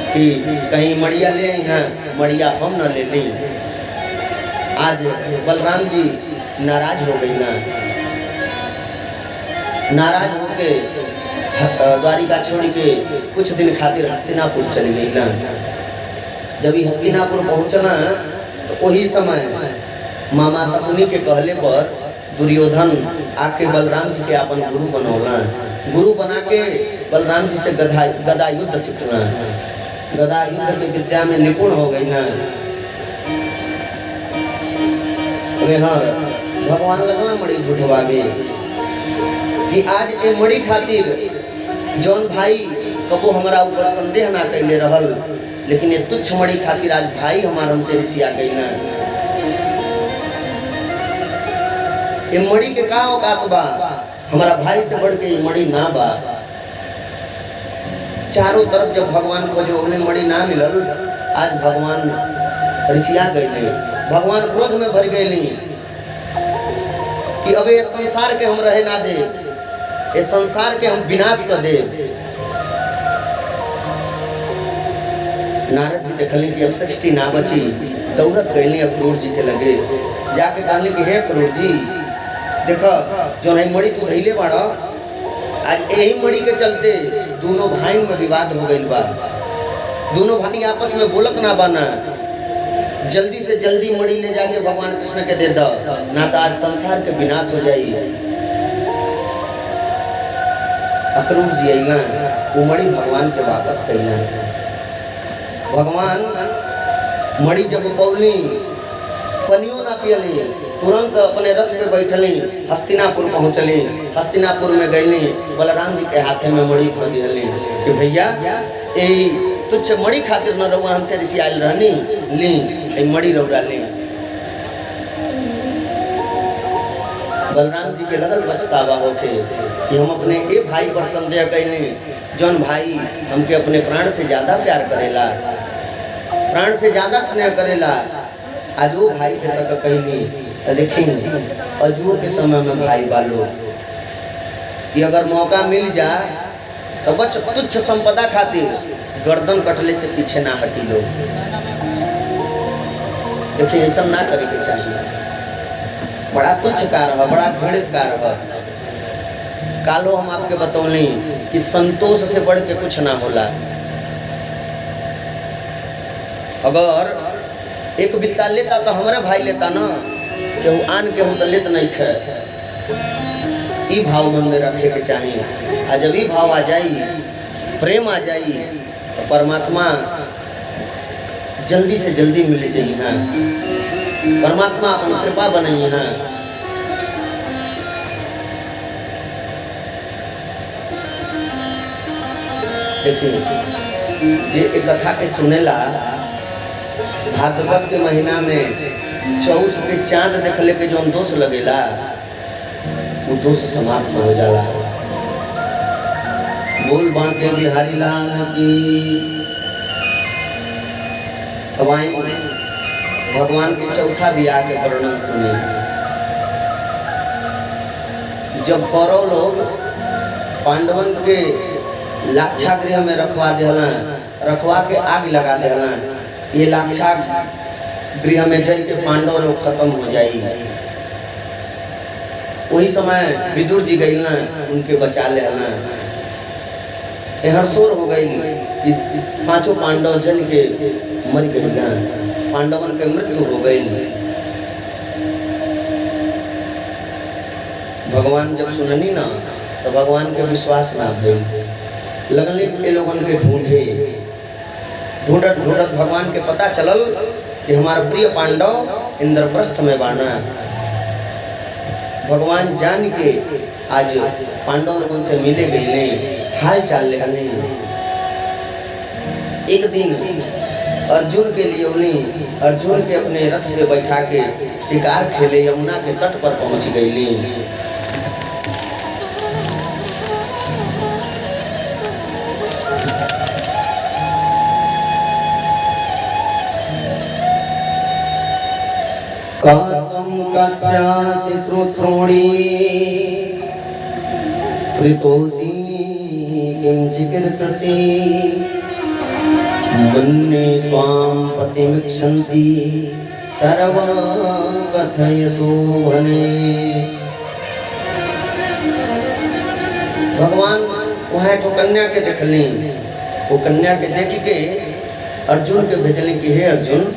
कि कहीं मड़िया ले यहाँ मड़िया हम न ले ली। आज बलराम जी नाराज हो गई ना, नाराज होके द्वारिका छोड़ के कुछ दिन खातिर हस्तिनापुर चली गई ना। जब ये हस्तिनापुर पहुँचना तो वही समय मामा शकुनी के कहले पर दुर्योधन आके बलराम जी के अपन गुरु बनौला। गुरु बना के बलराम जी से गदा युद्ध सीखना, गदा युद्ध की विद्या में निपुण हो गई ना। भगवान लगना मड़ी झूठवावे कि आज ए मड़ी खातिर जौन भाई कबो हमारा ऊपर संदेह ना कैले रहल, लेकिन ये तुच्छ मड़ी खातिर आज भाई हमार हमसे रिसिया गई ना। ये मड़ी के का औकात बा, हमारा भाई से बढ़ के ये मड़ी ना बा। चारों तरफ जब भगवान खोजो उन्हें मड़ी ना मिलल, आज भगवान रिसिया गई। भगवान क्रोध में भर गए कि अब ये संसार के हम रहे ना दे, ये संसार के हम विनाश कर दे। नारद जी देखले कि अब सृष्टि ना बची, दौड़त गए अक्रूर जी के लगे, जाके कहले कि हे अक्रूर जी देखो जो नहीं मणि तू धैले बाड़ा, आज यही मणि के चलते दोनों भाई में विवाद हो गई बा, दोनों भाई आपस में बोलत ना बाना, जल्दी से जल्दी मणि ले जाके भगवान कृष्ण के दे दो, ना तो आज संसार के विनाश हो जाई। अक्रूर जी अइला, वो मणि भगवान के वापस कइला। भगवान मणि जब पौली पनियो ना पियली, तुरंत अपने रथ पे बैठली, हस्तिनापुर पहुँचली। हस्तिनापुर में गईली, बलराम जी के हाथे में मणि धो दिली कि भैया यही तुच्छ मणि खातिर न रहुआ हमसे ऋषि आयल रहनी, ली मणि रौरा ली। बलराम जी के लगल पछतावा होके कि हम अपने ए भाई पर संदेह कैली, जौन भाई हमके अपने प्राण से ज्यादा प्यार करेला, प्राण से ज्यादा स्नेह करेला, आज वो भाई के सक कहली। तो देखी अजुओ के समय में भाई बालो कि अगर मौका मिल जा तो बच तुच्छ संपदा खातिर गर्दन कटले से पीछे ना हटी लोग। देखिए ये सब ना करे के चाहिए, बड़ा तुच्छ कार्य है, बड़ा घृणित कार्य है। कालो हम आपके बतौली कि संतोष से बढ़ के कुछ ना होला। अगर एक बित्ता लेता तो हमारे भाई लेता ना, केहू आन केहू तो लेत नहीं खे। ई भाव मन में रखे के चाहिए। आ जब ई भाव आ जाई, प्रेम आ जाई, तो परमात्मा जल्दी से जल्दी मिल जाई। हाँ, परमात्मा अपन कृपा बनाई। हाँ, देखिए जे एक कथा के सुनेला, भाद्रपद के महीना में चौथ के चांद देखले के जो दोष लगेला, वो दोष समाप्त हो जाला। बोल बांके बिहारी लाल की। अब आई भगवान के चौथा बियाह के वर्णन सुने। जब कौरव लोग पांडवन के लाक्षागृह में रखवा देहला, रखवा के आग लगा देहला, ये लाक्षा गृह में जल के पांडव लोग खत्म हो जाई। वही समय विदुर जी गई ना, उनके बचा लेना। यहाँ शोर हो गई कि पांचों पांडव जल के मर गए ना, पांडवन के मृत्यु हो गई। भगवान जब सुननी ना, तो भगवान के विश्वास ना भइल, लगले के लोगन के ढूंढे, ढूंढत ढूंढत भगवान के पता चलल कि हमारा प्रिय पांडव इंद्रप्रस्थ में बाना। भगवान जान के आज पांडव लोगों से मिले गए, हाल चाल ले हले। एक दिन अर्जुन के लिए उन्हें, अर्जुन के अपने रथ पे बैठा के शिकार खेले यमुना के तट पर पहुंच गई। कातम कस्यासि श्रुश्रोणी प्रीतोषी किं चिकीर्षसि मन्ये त्वां पतिमिच्छन्ति सर्वा कथय शोभने। भगवान वहाँ एक कन्या के देखली, वो कन्या के देख के अर्जुन के भेजली कि हे अर्जुन,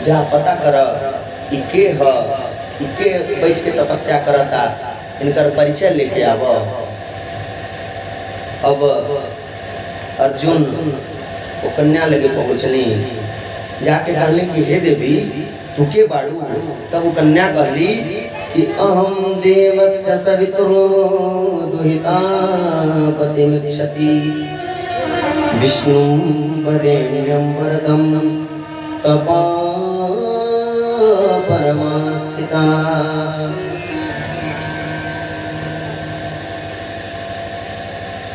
जा पता कर इके ह, इके बैठ के तपस्या करता, इनकर परिचय लेके आव। अब अर्जुन वो कन्या लगे पहुँचली, जाके कहली कि हे देवी तू के बाड़ू। तब वो कन्या कहली कि अहम देवस्य सवितुरो दुहिता पतिमिच्छति विष्णुं वरेण्यं वरदं तपा परमास्थिता।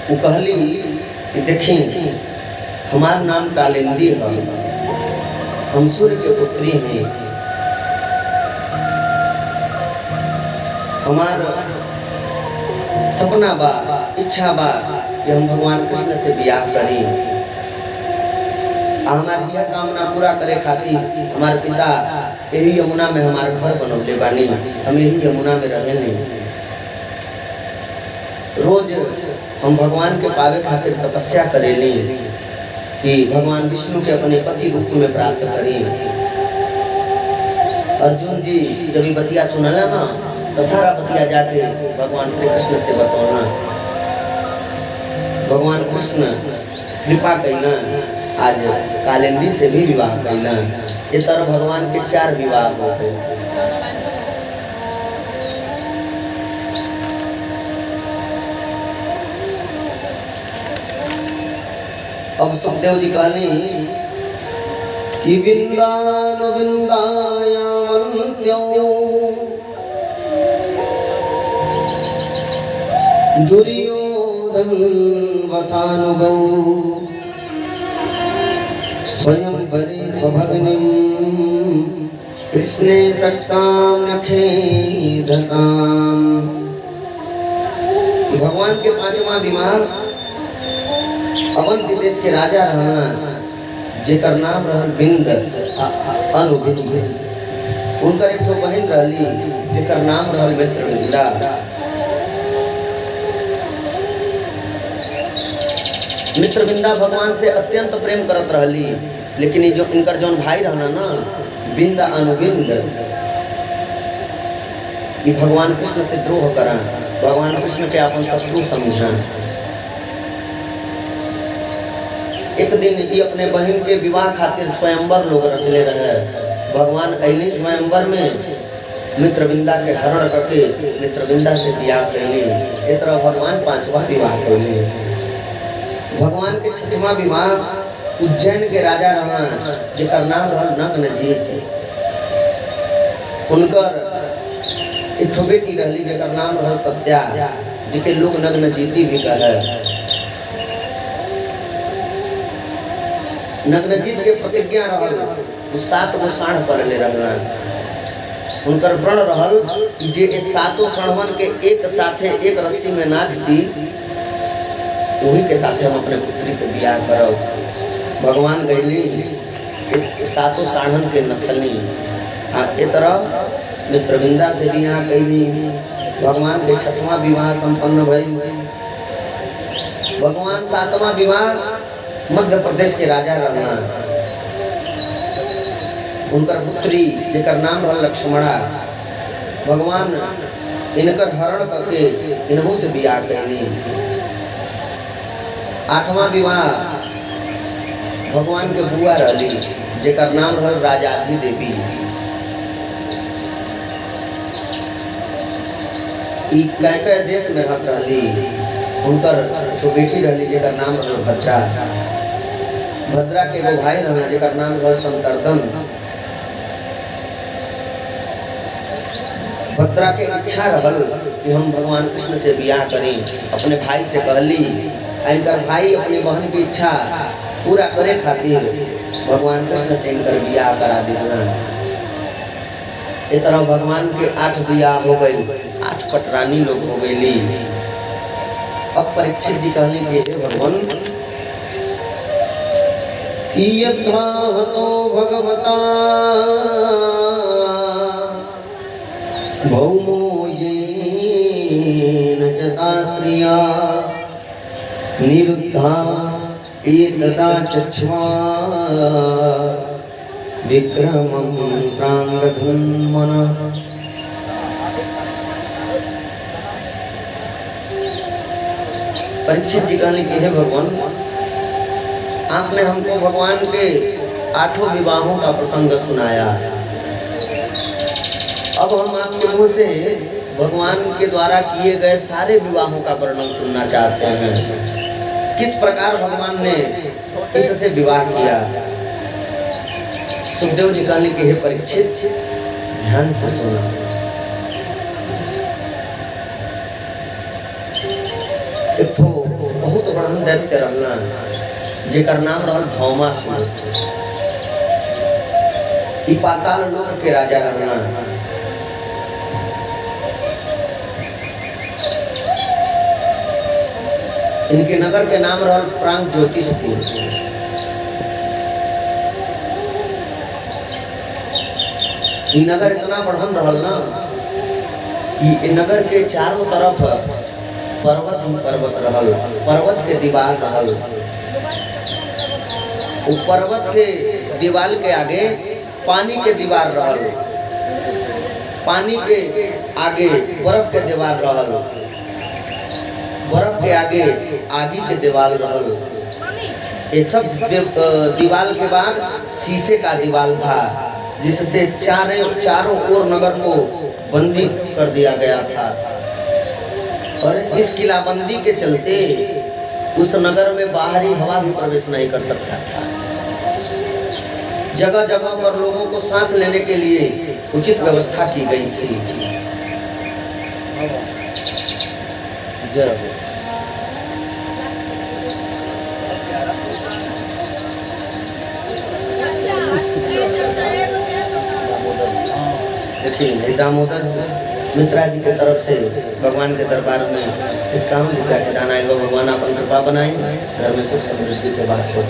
वो कहली कि देखी हमार नाम कालिंदी है, हम सूर्य के पुत्री हैं, हमार सपना बा, इच्छा बा कि हम भगवान कृष्ण से ब्याह करी। हमार यह कामना पूरा करे खातिर हमार पिता यही यमुना में हमार घर बनौले बानी, हम यही यमुना में रहेनी। रोज हम भगवान के पावे खातिर तपस्या करेली कि भगवान विष्णु के अपने पति रूप में प्राप्त करी। अर्जुन जी जब ये बतिया सुनला ना तो सारा बतिया जाके भगवान श्री कृष्ण से बतौना। भगवान कृष्ण कृपा कैला, आज कालिंदी से भी विवाह कैला। ये तरह भगवान के 4 विवाह हो गए। अब सुखदेव जी कहली कि विंदान विंदायावन्त्यो दुर्योधन वसानुगौ स्वयं परि स्वभग्निं कृष्णे सक्तां नखेदताम्। भगवान के 5वां विवाह अवंती देश के राजा रहना जेकर नाम रहल बिंद अनुबिंद। उनकर एक बहन रहली जेकर नाम रहल मित्रविंदा। मित्रविंदा भगवान से अत्यंत प्रेम करत रहली, लेकिन ये जो इनकर जौन भाई रहना ना बिंद अनुबिंद, ये भगवान कृष्ण से द्रोह करा, भगवान कृष्ण के अपन शत्रु समझा। एक दिन ये अपने बहन के विवाह खातिर स्वयंवर लोग रचले रहे। भगवान अइली स्वयंवर में मित्रविंदा के हरण करके मित्रविंदा से ब्याह कैली। इस तरह भगवान 5वां विवाह कैली। भगवान के 6वां विवाह उज्जैन के राजा रहना जेकर नाम रहल नग्नजीत। उनकर एक बेटी रहली जेकर नाम रहल सत्या, जिके लोग नग्नजीती भी कहे। नग्नजीत के प्रतिज्ञा रहल 7 गो साढ़ पलले रहला। उनकर व्रण रहल कि जे 7 साढ़वन के एक साथे एक रस्सी में नाथ दी, वही के साथे हम अपने पुत्री के ब्याह करब। भगवान गैली 7 साढ़न के नथली। ए तरह मित्रविंदा से ब्याह कैली। भगवान के 6वां विवाह संपन्न भइल। भगवान 7वां विवाह मध्य प्रदेश के राजा रहना। उनकर पुत्री जेकर नाम रहल लक्ष्मणा। भगवान इनकर हरण करके इन्हों से ब्याह कैली। 8वां विवाह भगवान के बुआ रहली जेकर नाम रहल राजाधी देवी। ई कई देश में रहत रहली। उनकर जो बेटी रहली जेकर नाम रहल भद्रा। भद्रा के एगो भाई रहना जेकर नाम रहल संतर्दन। भद्रा के इच्छा रहल कि हम भगवान कृष्ण से ब्याह करें। अपने भाई से कहली, इनकर भाई अपनी बहन की इच्छा पूरा करे खातिर भगवान कृष्ण से इनकर ब्याह करा दिया। इस तरह भगवान के 8 ब्याह हो गए। 8 पटरानी लोग हो गई। अब परीक्षित जी कहने के भगवान यथा हतो भगवता भौमो येन चता स्त्रिया निरुद्धा एतदा चक्ष्वा विक्रमं श्रांगधन्मना। परीक्षित जी कहने के हे भगवान, आपने हमको भगवान के 8 विवाहों का प्रसंग सुनाया। अब हम आपके मुंह से भगवान के द्वारा किए गए सारे विवाहों का वर्णन सुनना चाहते हैं। किस प्रकार भगवान ने किससे विवाह किया। सुखदेव जी कहने के हे परीक्षित, ध्यान से सुना। एक तो बहुत बड़ा दैत्य रहना जेकर नाम रहल भौमासुर। ई पाताल लोक के राजा रहना। इनके नगर के नाम रहल प्रांग ज्योतिषपुर। ई नगर इतना बढ़न रहल ना कि इ नगर के चारों तरफ पर्वत ही पर्वत रहल, पर्वत के दीवार रहल। वो पर्वत के दीवार के आगे पानी के दीवार रहल, पानी के आगे बर्फ के दीवार रहल, बर्फ के आगे आगी के दीवार रहल। ये सब दीवार के बाद शीशे का दीवार था, जिससे चारों ओर नगर को बंदी कर दिया गया था। और इस किलाबंदी के चलते उस नगर में बाहरी हवा भी प्रवेश नहीं कर सकता था। जगह जगह पर लोगों को सांस लेने के लिए उचित व्यवस्था की गई थी। जय हो। देखिए दामोदर मिश्रा जी के तरफ से भगवान के दरबार में एक काम रुपया के दान आएगा। भगवान अपन कृपा बनाई, घर में सुख समृद्धि के वास हो।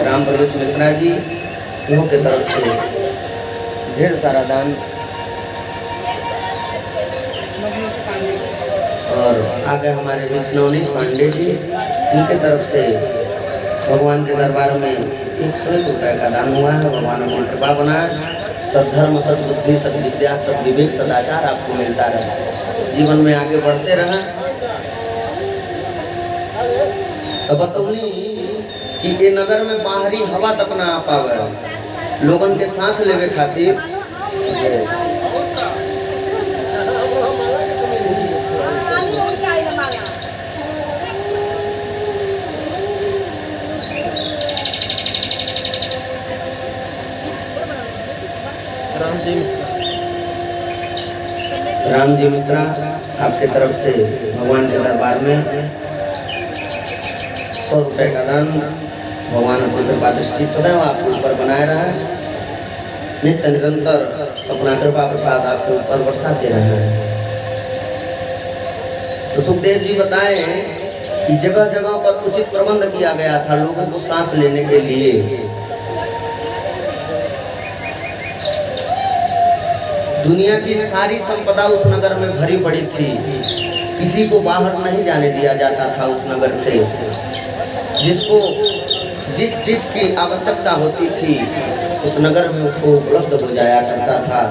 राम प्रवेश मिश्रा जी इन्हों के तरफ से ढेर सारा दान, और आगे हमारे विष्णुनी पांडे जी, उनके तरफ से भगवान के दरबार में 101 रुपये का दान हुआ है। भगवान अपनी कृपा बनाए, सद्धर्म सद्बुद्धि सद्विद्या सद्विवेक सदाचार आपको मिलता रहे, जीवन में आगे बढ़ते रहें। तो बतौनी कि ये नगर में बाहरी हवा तक ना आ पावे, लोगन के सांस लेवे खातिर राम जी मिश्रा आपके तरफ से भगवान के दरबार में 100 रुपये का दान। भगवान अपनी कृपा दृष्टि सदैव आपके ऊपर बनाए रहे, नित्य निरंतर अपना कृपा प्रसाद आपके ऊपर बरसाते रहे। तो सुखदेव जी बताए कि जगह जगह पर उचित प्रबंध किया गया था लोगों को सांस लेने के लिए। दुनिया की सारी संपदा उस नगर में भरी पड़ी थी, किसी को बाहर नहीं जाने दिया जाता था उस नगर से। जिसको जिस चीज की आवश्यकता होती थी उस नगर में उसको उपलब्ध हो जाया करता था।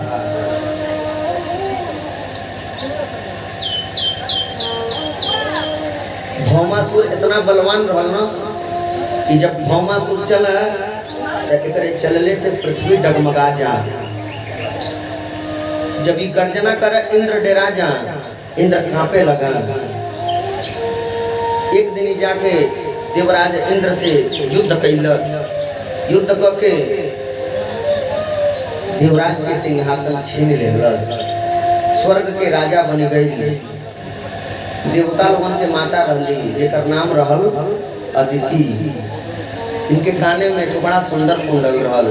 भौमासुर इतना बलवान रहल ना कि जब भौमासुर चला तो एकरे चलले से पृथ्वी डगमगा जा। जब ये गर्जना कर इंद्र डेरा जा, इंद्र कांपे लगा। एक दिन ही जाके देवराज इंद्र से युद्ध कैलस, युद्ध करके देवराज के सिंहासन छीन लेलस, स्वर्ग के राजा बन गई। देवता लोगन के माता रहली जेकर नाम रहल अदिति। इनके काने में एक बड़ा सुंदर कुंडल रहल,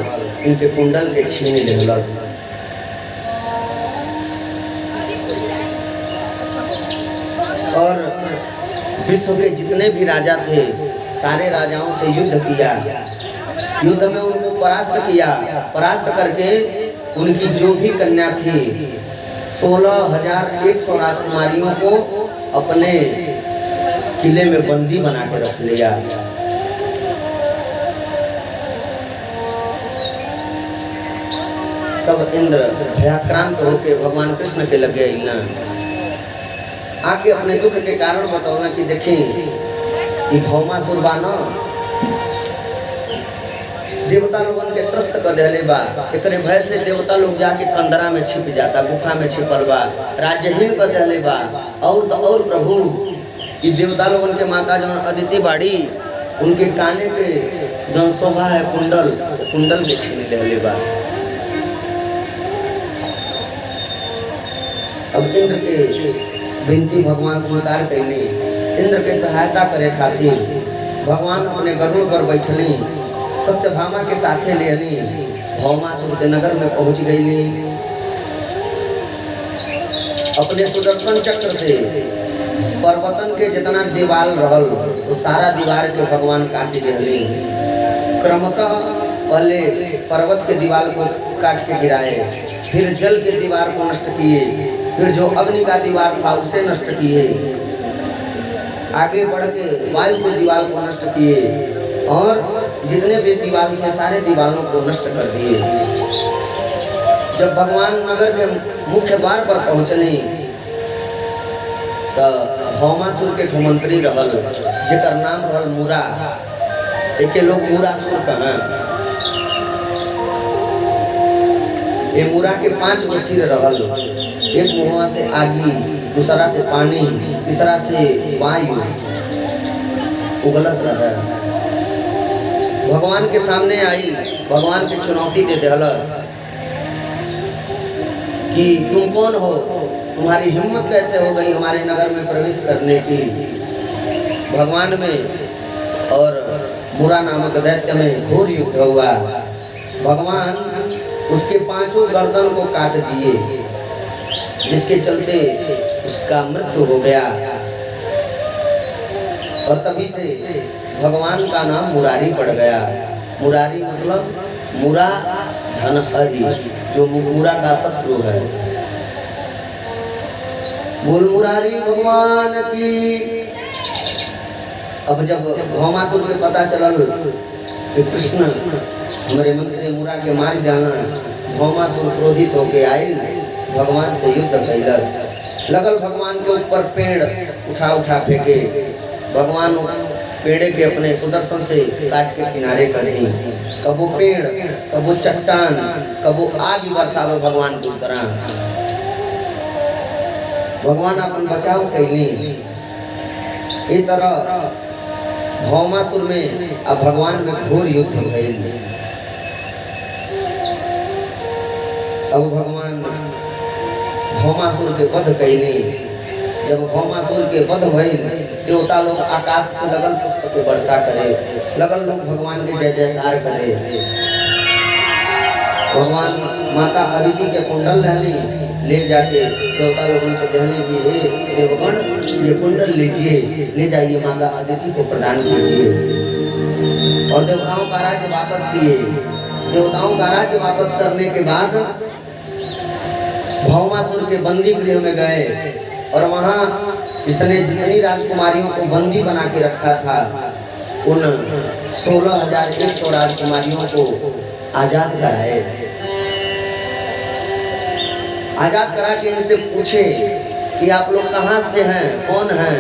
इनके कुंडल के छीन लेलस। और विश्व के जितने भी राजा थे सारे राजाओं से युद्ध किया, युद्ध में उनको परास्त किया। परास्त करके उनकी जो भी कन्या थी 16,100 राजकुमारियों को अपने किले में बंदी बना के रख लिया। तब इंद्र भयाक्रांत होकर भगवान कृष्ण के लगे हिलना, आके अपने दुख के कारण बताओ कि देखें ये भौमासुर बाना देवता लोगन के त्रस्त कर देले बा। एकरे भय से देवता लोग जाके कंदरा में छिप जाता, गुफा में छिपल बा, राज्यहीन कर देले बा। और तो और प्रभु ये देवता लोगन के माता जौन अदिति बाड़ी, उनके काने पे जौन शोभा है कुंडल, कुंडल के छीन लेले बा। अब इंद्र के विनती भगवान स्वीकार कैली। इंद्र के सहायता करे खातिर भगवान अपने गरुड़ पर बैठली, सत्यभामा के साथे ले ली, भौमासुर के नगर में पहुंच गई। अपने सुदर्शन चक्र से पर्वतन के जितना दीवार रहल वो सारा दीवार के भगवान काट दिए। क्रमशः पहले पर्वत के दीवार को काट के गिराए, फिर जल के दीवार को नष्ट किए, फिर जो अग्नि का दीवार था उसे नष्ट किए, आगे बढ़ के वायु के दीवार को नष्ट किए और जितने भी दीवार थे सारे दीवारों को नष्ट कर दिए। जब भगवान नगर के मुख्य द्वार पर पहुंचली तो भौमासुर के मंत्री रहल जेकर नाम रहल मुरा, एक लोग मुरासुर कहा। ये मुरा के 5 गो सिर रहल, एक मुँह से आगी, दूसरा से पानी, तीसरा से वायु। वो गलत रहा। भगवान के सामने आई, भगवान की चुनौती दे देहलस कि तुम कौन हो, तुम्हारी हिम्मत कैसे हो गई हमारे नगर में प्रवेश करने की। भगवान में और मुरा नामक दैत्य में घोर युद्ध हुआ। भगवान उसके 5 गर्दन को काट दिए, जिसके चलते उसका मृत्यु हो गया। और तभी से भगवान का नाम मुरारी पड़ गया। मुरारी मतलब मुरा धन अरि, जो मुरा का शत्रु है। बोल मुरारी भगवान की। अब जब भौमासुर के पता चलल कि कृष्ण हमारे मंत्री मुरा के मार जाना, भौमासुर क्रोधित होके आयल, भगवान से युद्ध कैलस। लगल भगवान के ऊपर पेड़ उठा उठा फेंके। भगवान पेड़े के अपने सुदर्शन से काट के किनारे कर दी। कबो पेड़, कबो चट्टान, कबो आग बरसावे भगवान के ऊपर। भगवान अपन बचाव कैली। इस तरह भौमासुर में अब भगवान में घोर युद्ध भइल। अब भगवान भौमासुर के वध कैली। जब भौमासुर के वध भइल, देवता लोग आकाश से लगल पुष्प के वर्षा करे, लगल लोग भगवान के जय जयकार करे। भगवान माता अदिति के कुंडल रहली, ले जाके देवता लोगों के कहने की, हे देवगण ये कुंडल लीजिए, ले जाइए माता अदिति को प्रदान कीजिए। और देवताओं का राज्य वापस किए। देवताओं का राज्य वापस करने के बाद भौमासुर के बंदी गृह में गए और वहाँ इसने जितनी राजकुमारियों को बंदी बना के रखा था, उन 16,100 राजकुमारियों को आजाद कराए। आजाद करा के इनसे पूछे कि आप लोग कहाँ से हैं, कौन हैं।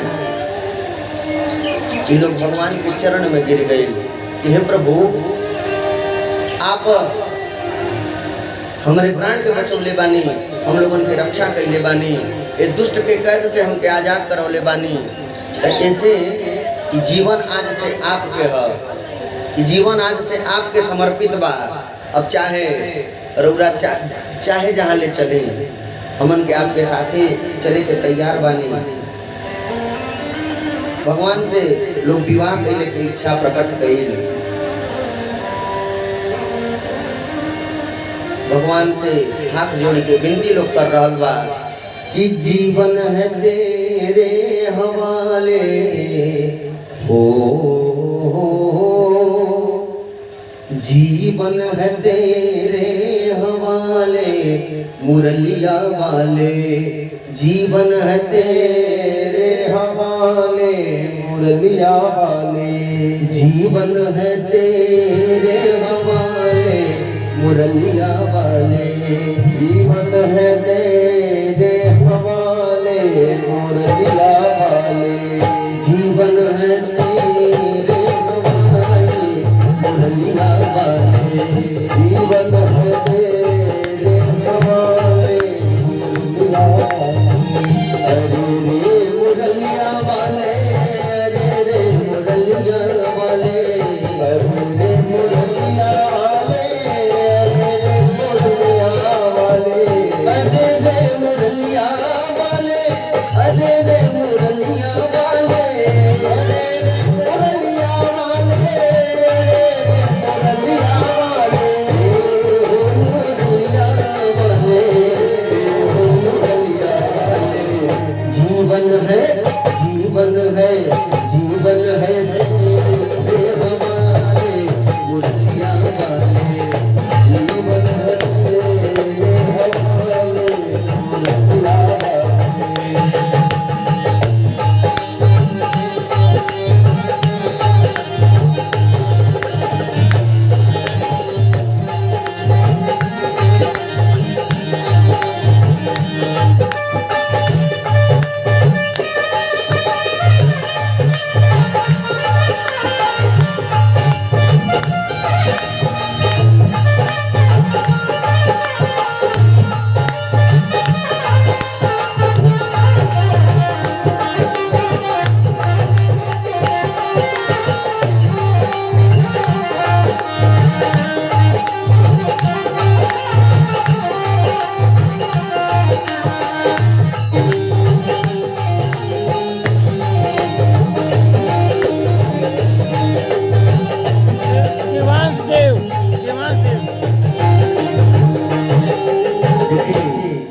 ये लोग भगवान के चरण में गिर गए कि हे प्रभु, आप हमारे प्राण के बचौले बानी, हम लोगन के रक्षा कैले बानी, ये दुष्ट के कैद से हमके आजाद करौले बानी। ऐसे जीवन आज से आपके है, जीवन आज से आपके समर्पित बा। अब चाहे रउरा चाहे जहाँ ले चले, हमन के आपके साथे चले के तैयार बानी। भगवान से लोग विवाह कैले के इच्छा प्रकट कैल। भगवान से हाथ जोड़ी के विनती लोग कर रहल बा कि जीवन है तेरे हवाले हो, जीवन है तेरे हवाले मुरलिया वाले, जीवन है तेरे हवाले मुरलिया वाले, जीवन है तेरे हवाले मुरलिया वाले, जीवन है तेरे हवाले मुरलिया वाले, जीवन है तेरे हवाले मुरलिया वाले, जीवन है तेरे हवाले मुरलिया वाले। अरे रे मुरलिया वाले, अरे रे मुरलिया वाले, अरे रे मुरलिया वाले, अरे रे मुरलिया वाले, अरे रे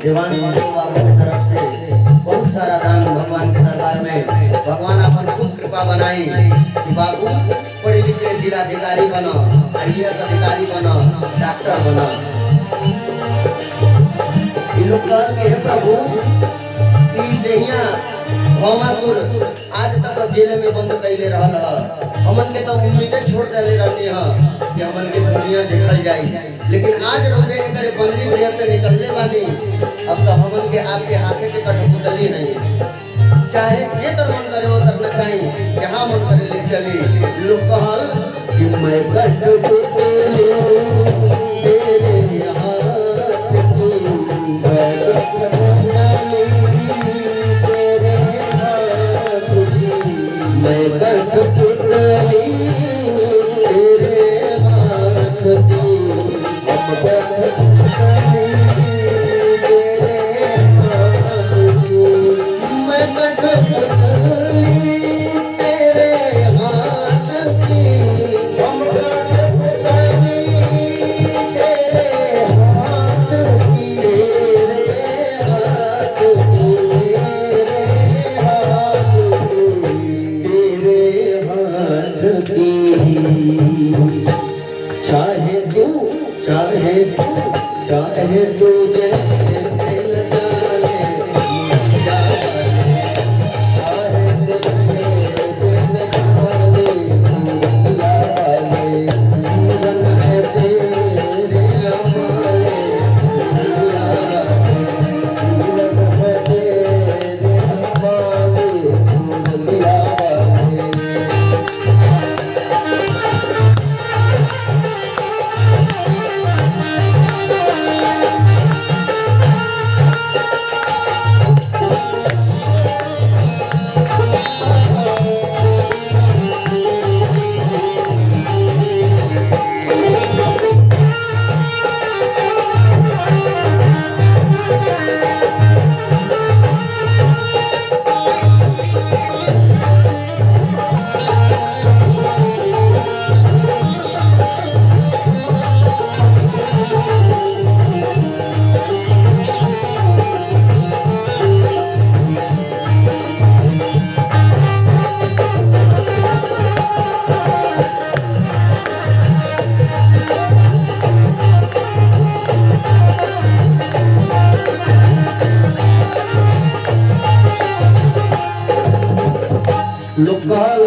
देवांश बाबू की तरफ से बहुत सारा दान भगवान के दरबार में। भगवान अपन खूब कृपा बनाई कि बाबू पढ़े लिखे जिलाधिकारी बनो, IAS अधिकारी बनो, डॉक्टर बनो। लोग कहेंगे हे प्रभु कि देहिया भौमासुर आज तक जेल में बंद कैले रहल ह, हमन के तो उम्मीदें छोड़ देले रहनी ह कि हमन के दुनिया देखल जाई, लेकिन आज रोने एकरे बंदी देह से निकलने वाली। अब तो हमन के आपके हाथे के कठपुतली नहीं, चाहे जे तर मन करे वो करना चाहिए, जहाँ मन करे ले चली। लोग कहल कि मैं कठपुतली तेरे हाथ की, मैं कठपुतली तेरे हाथ की, मैं कठपुतली तेरे हाथ की, हम कठपुतली तेरे हाथ की, मैं कठपुतली तेरे हाथ की, हम कठपुतली तेरे हाथ की, तेरे हाथ की, तेरे हाथ की, चाहे तू चाहे तू चाहे तू जैसे नचाले, चाहे तू जैसे नचाले, जीवन है तेरे हमारे, जीवन है तेरे हमारे, लोग कहल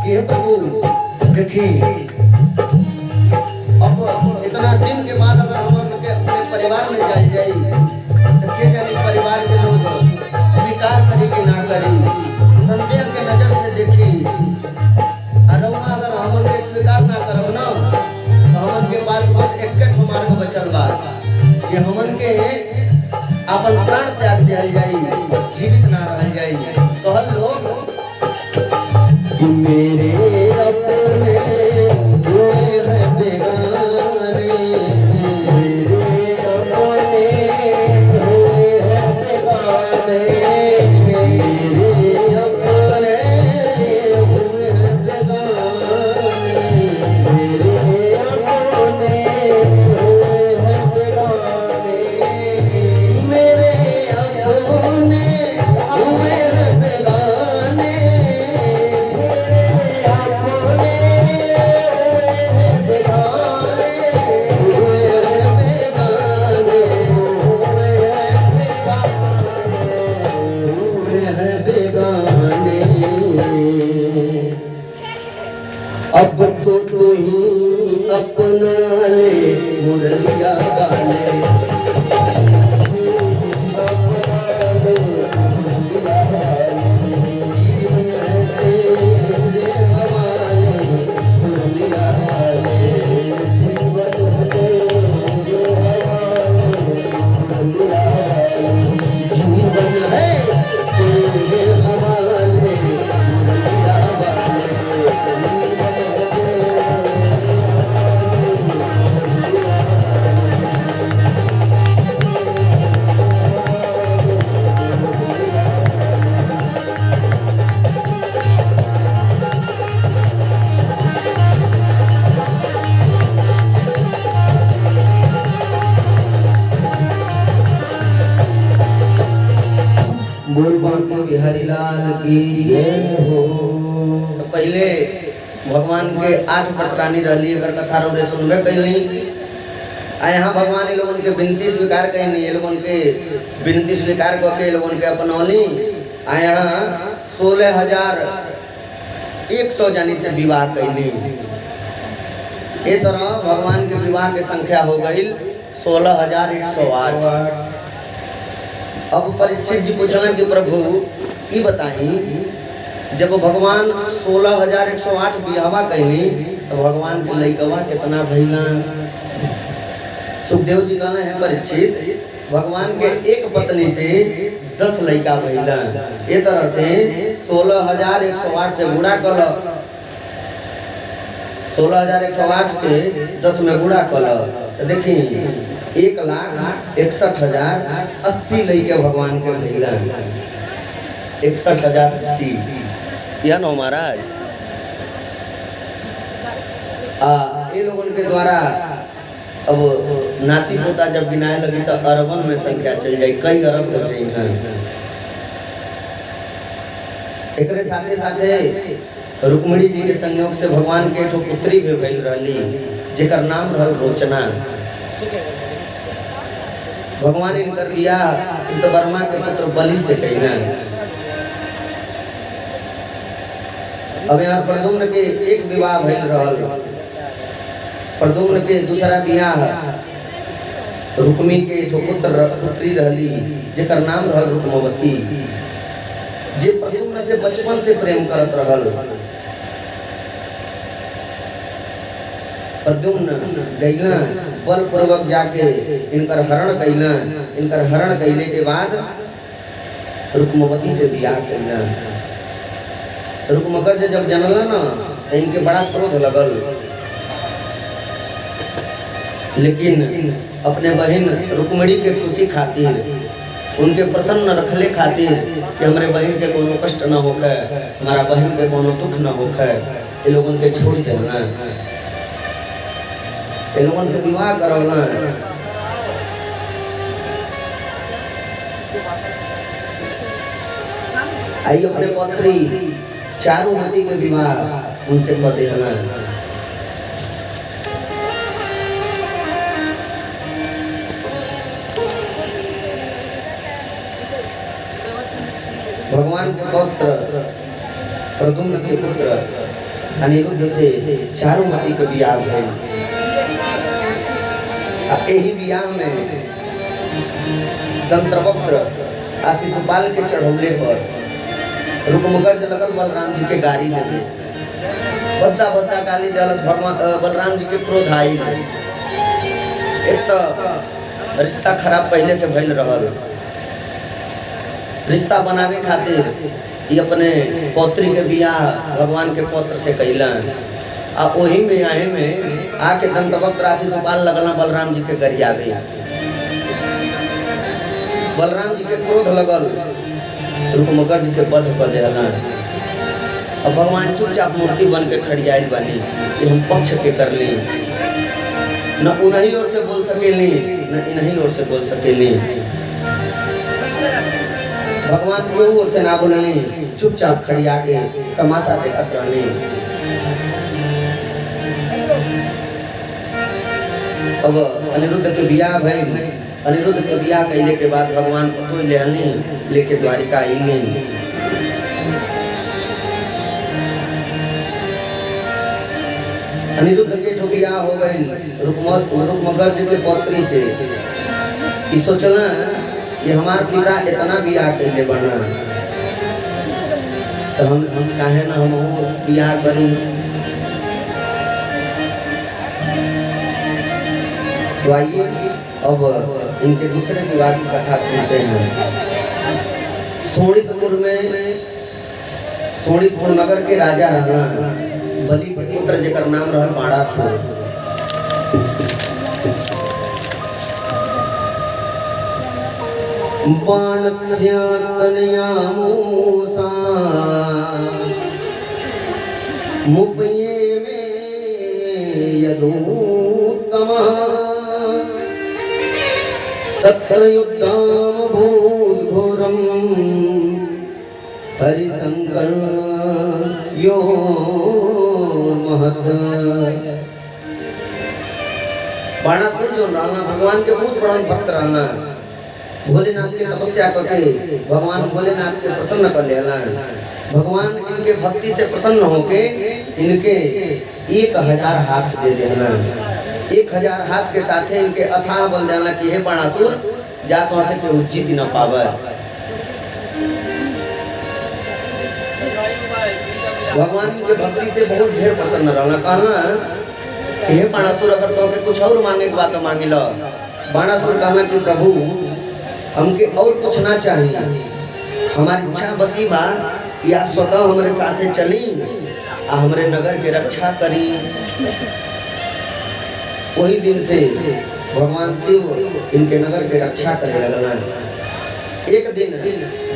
कि प्रभु देखी अब इतना दिन के बाद अगर हम के अपने परिवार में जाए जाई तो के जाने परिवार के लोग स्वीकार करी कि ना करी, संदेह के नजर से देखी। अगर हमन के स्वीकार ना करब ना तो हमन के पास बस एक मार्ग बचल बा कि हमन के अपन प्राण त्याग दिया जाई, जीवित ना रह जाई। कहल लोग कि मेरे अपने हुए हैं बेगाने, मेरे अपने हुए हैं बेगाने, मेरे अपने हुए हैं बेगाने, मेरे अपने हुए हैं बेगाने, मेरे अपने हुए हैं बेगाने, अब तो तू ही अपना ले मुरलिया वाले, बोल बांके बिहारी लाल की जय हो। तो पहले भगवान के 8 पटरानी रहली, अगर कथा रे सुनबे कैली। आ यहाँ भगवान ये लोगन के विनती स्वीकार कैनी, ये लोगन के विनती स्वीकार करके लोगन के अपनौली। आ यहाँ 16,100 जानी से विवाह कैली। ये तरह भगवान के विवाह के संख्या हो गई 16,108। अब परीक्षित जी पूछना कि प्रभु ये बताई, जब भगवान 16,108 बियाहवा कैली तो भगवान के लइकवा कितना भइला? सुखदेव जी कहना है परीक्षित, भगवान के एक पत्नी से 10 लइका भइला। ये तरह से 16,108 से गुणा कर, 16,108 के 10 में गुणा कर तो देखी 1,61,080 लइके भगवान के भइला। 61,080 यह नो महाराज। ये लोगन के द्वारा अब नाती पोता जब गिनाए लगी तो अरबन में संख्या चल जाए, कई अरब हो जाए हैं। एकरे साथे साथे रुक्मिणी जी के संयोग से भगवान के एक पुत्री भी भइल रहली, जेकर नाम रहल रोचना। भगवान इनकर बियाह वर्मा के पुत्र बलि से कैला। अब यहाँ प्रद्युम्न के एक विवाह भइल रहल, प्रद्युम्न के दूसरा बियाह रुक्मी के पुत्री रहली, जेकर नाम रहल रुक्मवती, जे प्रद्युम्न से बचपन से प्रेम करत रहल। प्रद्युम्न गैला बलपूर्वक जाके इनकर हरण कैला। इनकर हरण कैले के बाद रुक्मवती से बियाह कैला। रुक्मकर जब जनला ना तो इनके बड़ा क्रोध लगल, लेकिन अपने बहन रुक्मिणी के खुशी खातिर, उनके प्रसन्न रखले खातिर कि हमारे बहन के कोनो कष्ट न होखे, हमारा बहन के कोनो दुख न होखे, ये लोगन के छोड़ देना, ये लोगन के विवाह करौना। आई अपने पत्री चारुमती के विवाह उनसे कर देना। भगवान के पुत्र प्रद्युम्न के पुत्र अनिरुद्ध से चारुमती के विवाह भइल। यही विवाह में दंत्रवक्त्र आशीषपाल के चढ़ौले पर रुक्मगर्ज लगल बलराम जी के गाली देवे, बद्दा बद्दा गाली देलस। भगवान बलराम जी के क्रोध आई। एक तो रिश्ता खराब पहले से भइल रहल, रिश्ता बनावे खातिर ये अपने पौत्री के बियाह भगवान के पौत्र से कैला। आ वही में आए में आके दंतवक्त्र आशीषपाल लगला बलराम जी के गरियावे। बलराम जी के क्रोध लगल, रुक्मगर्ज के वध कर देला। अब भगवान चुपचाप मूर्ति बन के खड़ियाइल बानी कि हम पक्ष के कर ली, न उन्हीं ओर से बोल सकेली न इन्हीं ओर से बोल सकेली। भगवान क्यों ओर से ना बोलनी, चुपचाप खड़िया के तमाशा देखत रहनी। अब अनिरुद्ध के बियाह भइल। अनिरुद्ध के बियाह कैले के बाद भगवान को लेहली लेके द्वारिका आइली। अनिरुद्ध के जो बियाह हो गई रुक्मगर्ज के पौत्री से, सोचला कि हमार पिता इतना बियाह कैले बना तो हम काहे ना हम बियाह करी। तो आइए अब इनके दूसरे विवाह की कथा सुनते हैं। सोनितपुर नगर के राजा रहना बलि के पुत्र जेकर नाम रहल माड़ासुर। बाणस्य तनया मूसा मुपये में यदूत्तमा तत्र युद्धम भूत घोरम महत बाणासुर जो रहना भगवान के बहुत बड़ा भक्त रहना, भोलेनाथ के तपस्या करके भगवान भोलेनाथ के प्रसन्न कर लेला। भगवान इनके भक्ति से प्रसन्न होके इनके 1000 हाथ दे देना। 1000 हाथ के साथ इनके अथाह बल देना कि हे बाणासुर जा तो से कोई जीत न पावे। भगवान के भक्ति से बहुत ढेर प्रसन्न रहना। कहना हे बाणासुर अगर तो के कुछ और मांगे के बात तो मांगी लो। बाणासुर कहना कि प्रभु हमके और कुछ ना चाहिए, हमारी इच्छा बसी बा कि आप स्वतः हमारे साथे चली आ हमारे नगर के रक्षा करी। वही दिन से भगवान शिव इनके नगर के रक्षा करे लगना। एक दिन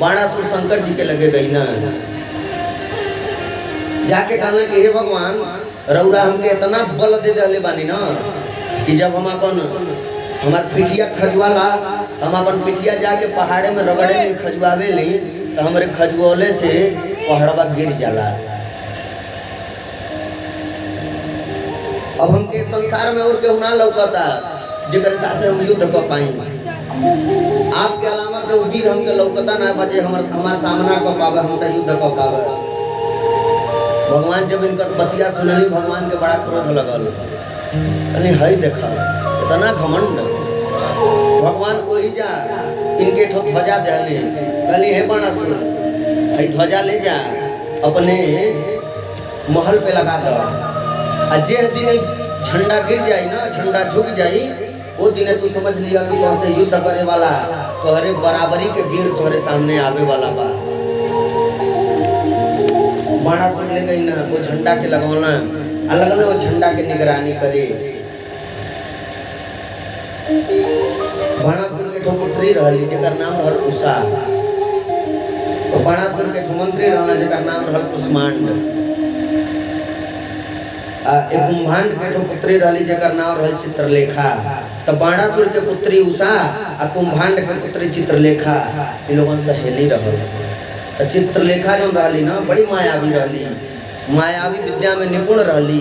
बाणासुर शंकर जी के लगे गई ना, जाके कहना कि हे भगवान रउरा हमके इतना बल दे दे बानी ना कि जब हम अपन हमार पिठिया खजुआला, हम अपन पिठिया जाके पहाड़े में रगड़े में खजुआवे ली तो हमारे खजुआले से पहाड़वा गिर जाला। अब हमके संसार में और केहू ना लौकता जेकर साथे हम युद्ध कर पाई। आपके अलावा के वीर हमके लौकता ना बचे हमार सामना कर पावे, हमसे युद्ध कर पावे। भगवान जब इनकर बतिया सुनली भगवान के बड़ा क्रोध लगल। अरे हई देखा इतना घमंड। भगवान कोई जा इनके ठो ध्वजा दहले, कहली हे बाणासुर हई ध्वजा ले जा अपने महल पे लगा दो। आ जे दिन झंडा गिर जाई ना, झंडा झुक जाई, वो दिन तू समझ लिया कि तुमसे युद्ध करे वाला तोहरे बराबरी के वीर तोहरे सामने आवे वाला बा। बाणासुर ले गई ना वो झंडा के लगवाना, अलग अलग वो झंडा के निगरानी करे। बाणासुर के ठो पुत्री रहली जेकर नाम रहल उषा। तो बाणासुर के ठो मंत्री रहना जेकर नाम रहल कुष्मांड। एक कुंभांड के ठो पुत्री रहली जेकर नाम रहल चित्रलेखा। तो बाणासुर के पुत्री उषा आ कुंभांड के पुत्री चित्रलेखा इन लोगन सहेली रहल। तो चित्रलेखा जो रहली ना बड़ी मायावी रहली, मायावी विद्या में निपुण रहली।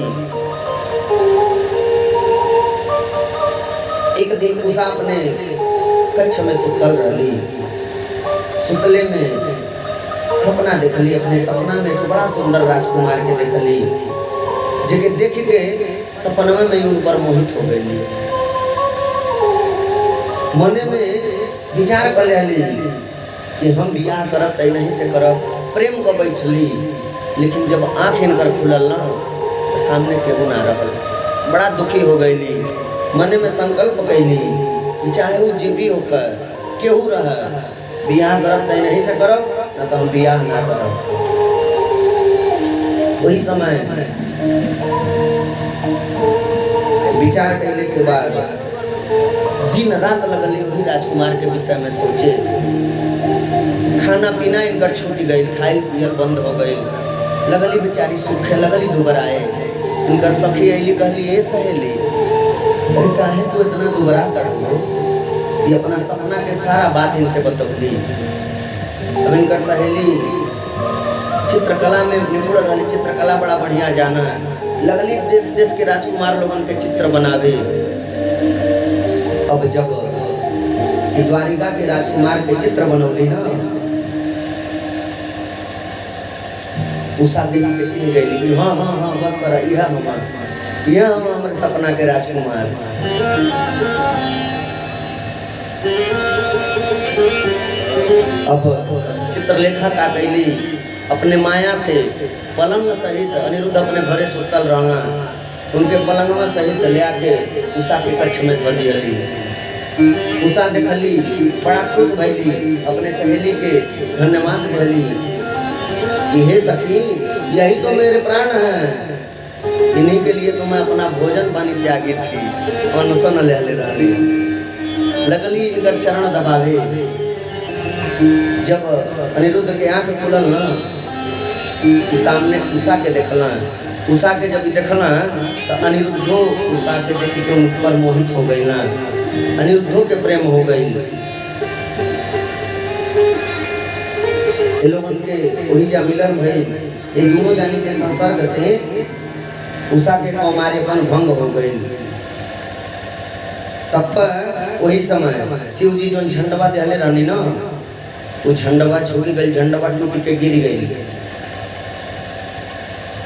एक दिन उषा अपने कक्ष में सुतल रहली, सुतले में सपना देखली। अपने सपना में एक बड़ा सुंदर राजकुमार के देखली, जेके देख के सपनवा में उन पर मोहित हो गई। मने में विचार कर लेली कि हम बियाह करब तै नहीं से करब, प्रेम को बैठली। लेकिन जब आँख इनकर खुलल ना तो सामने केहू ना रहल। बड़ा दुखी हो गईली, मने में संकल्प कैली कि चाहे वो जे भी होकर केहू रह, बियाह करब तै नहीं से करब ना तो हम बियाह ना करब। वही समय विचार कैले के बाद दिन रात लगली वही राजकुमार के विषय में सोचे। खाना पीना इनकर छूट गई, खाइल पियल बंद हो गई। लगली बेचारी सूखे लगली दुबराए। इनकर सखी अली कहली ए सहेली अरे काहे तू इतना दुबरा कर हो? ये अपना सपना के सारा बात इनसे बतौली। अब इनकर सहेली चित्रकला में निपुण रहली, चित्रकला बड़ा बढ़िया जाना। लगली देश देश के राजकुमार लोगन के चित्र बनावे। अब जब द्वारिका के राजकुमार के चित्र बनौली ना, उषा देवी के चिन्ह गई कि हाँ हाँ हाँ बस कर यह हमारे सपना के राजकुमार। अब चित्रलेखा का कैली अपने माया से पलंग सहित अनिरुद्ध अपने घरे सुतल रहना, उनके पलंगवा सहित ले आके उषा के कक्ष में धो दियली। उषा देखली बड़ा खुश भैली, अपने सहेली के धन्यवाद भैली कि हे सखी यही तो मेरे प्राण हैं, इन्हीं के लिए तो मैं अपना भोजन पानी त्यागी थी, अनशन ले रही। लगली इनकर चरण दबावे। जब अनिरुद्ध के आंख खुलल ना, सामने उषा के देखला। उषा के जब देखला तो अनिरुद्धो उषा के देख के उन पर मोहित हो गई ना, अनिरुद्धो के प्रेम हो गई। ये लोगन के वही जा मिलन भई। ये दोनों जानी के संसर्ग से उषा के कौमारेपन भंग हो गई। तब वही समय शिव जी जो झंडवा दिहले रहनी ना, वो झंडवा छूटी गई, झंडवा टूट के गिर गई।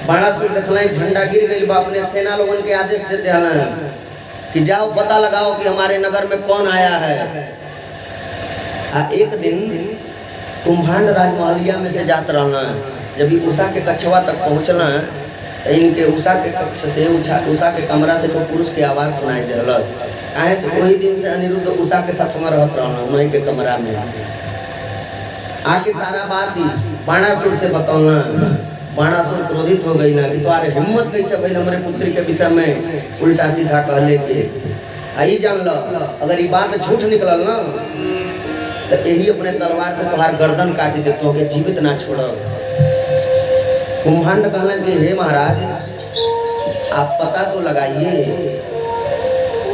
बाणासुर देखल झंडा गिर गई, बाप ने सेना लोगन के आदेश दे दिया कि जाओ पता लगाओ कि हमारे नगर में कौन आया है। एक दिन कुंभांड राजमहलिया में से जात रहना, जब उषा के कछवा तक पहुँचना तो इनके उषा के कक्ष से उषा के कमरा से तो पुरुष की आवाज़ सुनाई दिलस। काहे से वही दिन से अनिरुद्ध उषा के साथ में रहत रहना, उन्हीं के कमरा में आके सारा बात ही बाणासुर से बताना। बाणासुर क्रोधित हो गई ना कि तुम्हारे हिम्मत कैसे भइल हमारे पुत्री के विषय में उल्टा सीधा कहले के। आई जान लो अगर ये बात झूठ निकलल ना तो यही अपने तलवार से तुम्हार गर्दन काट दे, तो के जीवित ना छोड़ो। कुंभांड कहला कि हे महाराज आप पता तो लगाइए,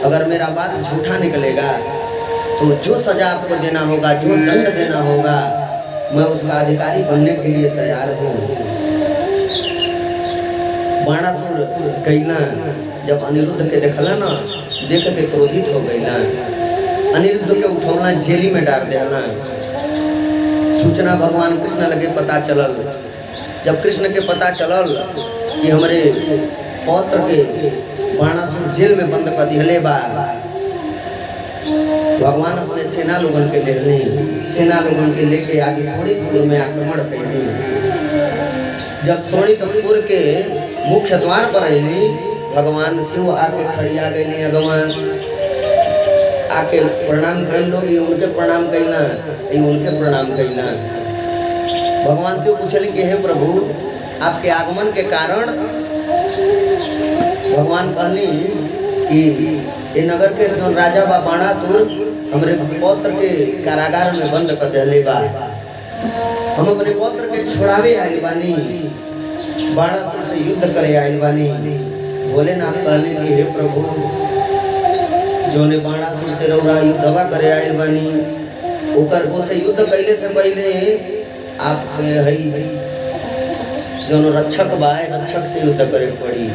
अगर मेरा बात झूठा निकलेगा तो जो सजा आपको देना होगा, जो दंड देना होगा, मैं उसका अधिकारी बनने के लिए तैयार हूँ। बाणासुर गईना जब अनिरुद्ध के देखला ना, देख के क्रोधित हो गईना, अनिरुद्ध के उठौना जेली में डाल देना। सूचना भगवान कृष्ण लगे पता चलल। जब कृष्ण के पता चलल कि हमारे पौत्र के बाणासुर जेल में बंद कर दिहले बा, भगवान अपने सेना लोगन के ले सेना लोगन के लेके आगे शोणितपुर में आक्रमण कैली। जब शोणितपुर के मुख्य द्वार पर अली, भगवान शिव आके खड़िया गई, भगवान आके प्रणाम कर लोग, उनके प्रणाम करना, उनके प्रणाम करना। भगवान शिव पूछली कि हे प्रभु आपके आगमन के कारण, भगवान कहली कि ये नगर के जो राजा बा बाणासुर हमारे पौत्र के कारागार में बंद कर दिले बा, हम अपने पौत्र के छोड़ावे आइल बानी, बाणासुर से युद्ध करे आइल बानी। भोलेनाथ कहले कि हे प्रभु जो ने बाणासुर से रौरा युद्धवा करे आइल बानी, ओकर को से युद्ध कैले से पहले आप हई जो रक्षक बा, रक्षक से युद्ध करे पड़ी।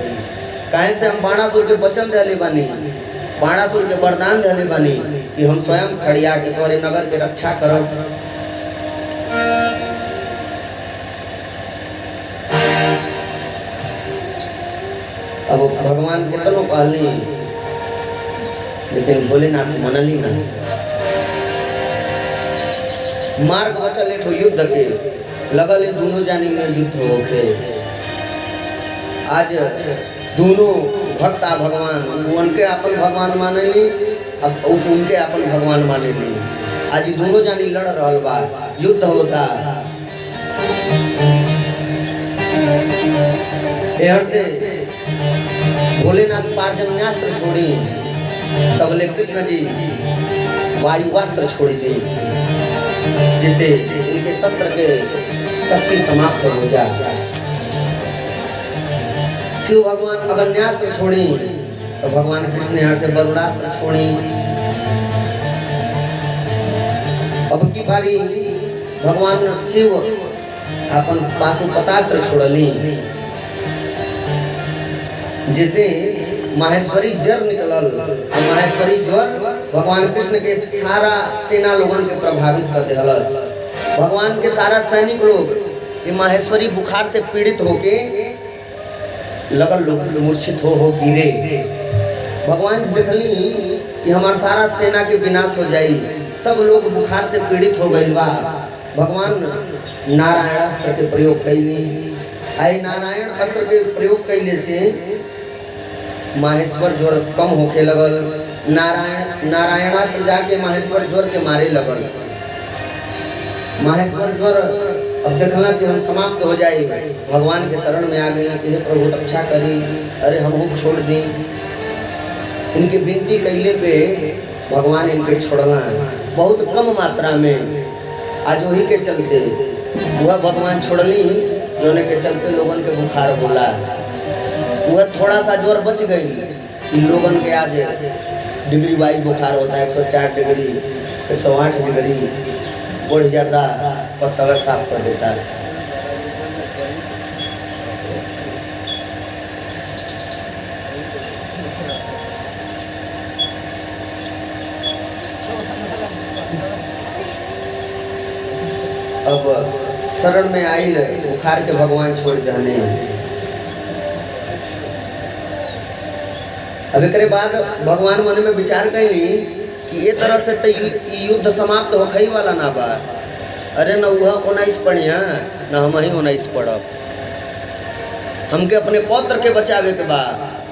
काहे से हम बाणासुर के वचन दिले बानी, बाणासुर के वरदान दिले बानी कि हम स्वयं खड़िया के तोरे नगर के रक्षा करब। अब भगवान कितनो कहली लेकिन भोलेनाथ मनली ना। मार्ग बचल एक युद्ध के लगल दोनों जानी में युद्ध होके। आज दोनों भक्ता भगवान उनके अपन भगवान मानेली, अब उनके अपन भगवान मानेली। आज दोनों जानी लड़ रहल बा, युद्ध होता। एहर से भोलेनाथ पार्जन्यास्त्र छोड़ी, तबले कृष्ण जी वायुवास्त्र छोड़ दी, जिससे उनके शस्त्र के शक्ति समाप्त हो जाए। शिव भगवान अग्न्यास्त्र छोड़ी तो भगवान कृष्ण यहाँ से वरुणास्त्र छोड़ी। अब की बारी भगवान शिव अपन पाशुपतास्त्र छोड़ली, जिसे माहेश्वरी ज्वर निकलल। माहेश्वरी ज्वर भगवान कृष्ण के सारा सेना लोगन के प्रभावित कर दिहलस। भगवान के सारा सैनिक लोग ये माहेश्वरी बुखार से पीड़ित होके लगल लोग मूर्छित हो गिरे। भगवान देखली कि हमार सारा सेना के विनाश हो जाई, सब लोग बुखार से पीड़ित हो गई बा। भगवान नारायणास्त्र के प्रयोग कैली। आई नारायण अस्त्र के प्रयोग कैले से माहेश्वर ज्वर कम होके लगल। नारायणास्त्र जाके माहेश्वर ज्वर के मारे लगल। माहेश्वर ज्वर अब देखला कि हम समाप्त हो जाए, भगवान के शरण में आ गए कि हे प्रभु रक्षा करी, अरे हम छोड़ दी। इनकी विनती कैले पे भगवान इनके छोड़ना बहुत कम मात्रा में। आज वही के चलते वह भगवान छोड़ली, जोने के चलते लोगन के बुखार होला। वह थोड़ा सा जोर बच गई कि लोगन के आज डिग्री वाइज बुखार होता है, 104 डिग्री 108 डिग्री बढ़ जाता, पत्ता साफ कर देता। अब शरण में आइल उखाड़ के भगवान छोड़ देने। अब एक बाद भगवान मन में विचार कैली कि ये तरह से तो युद्ध समाप्त होखई वाला ना बा। अरे न वह 19 पढ़िया न हम ही 19 पढ़ब। हमके अपने पौत्र के बचावे के बा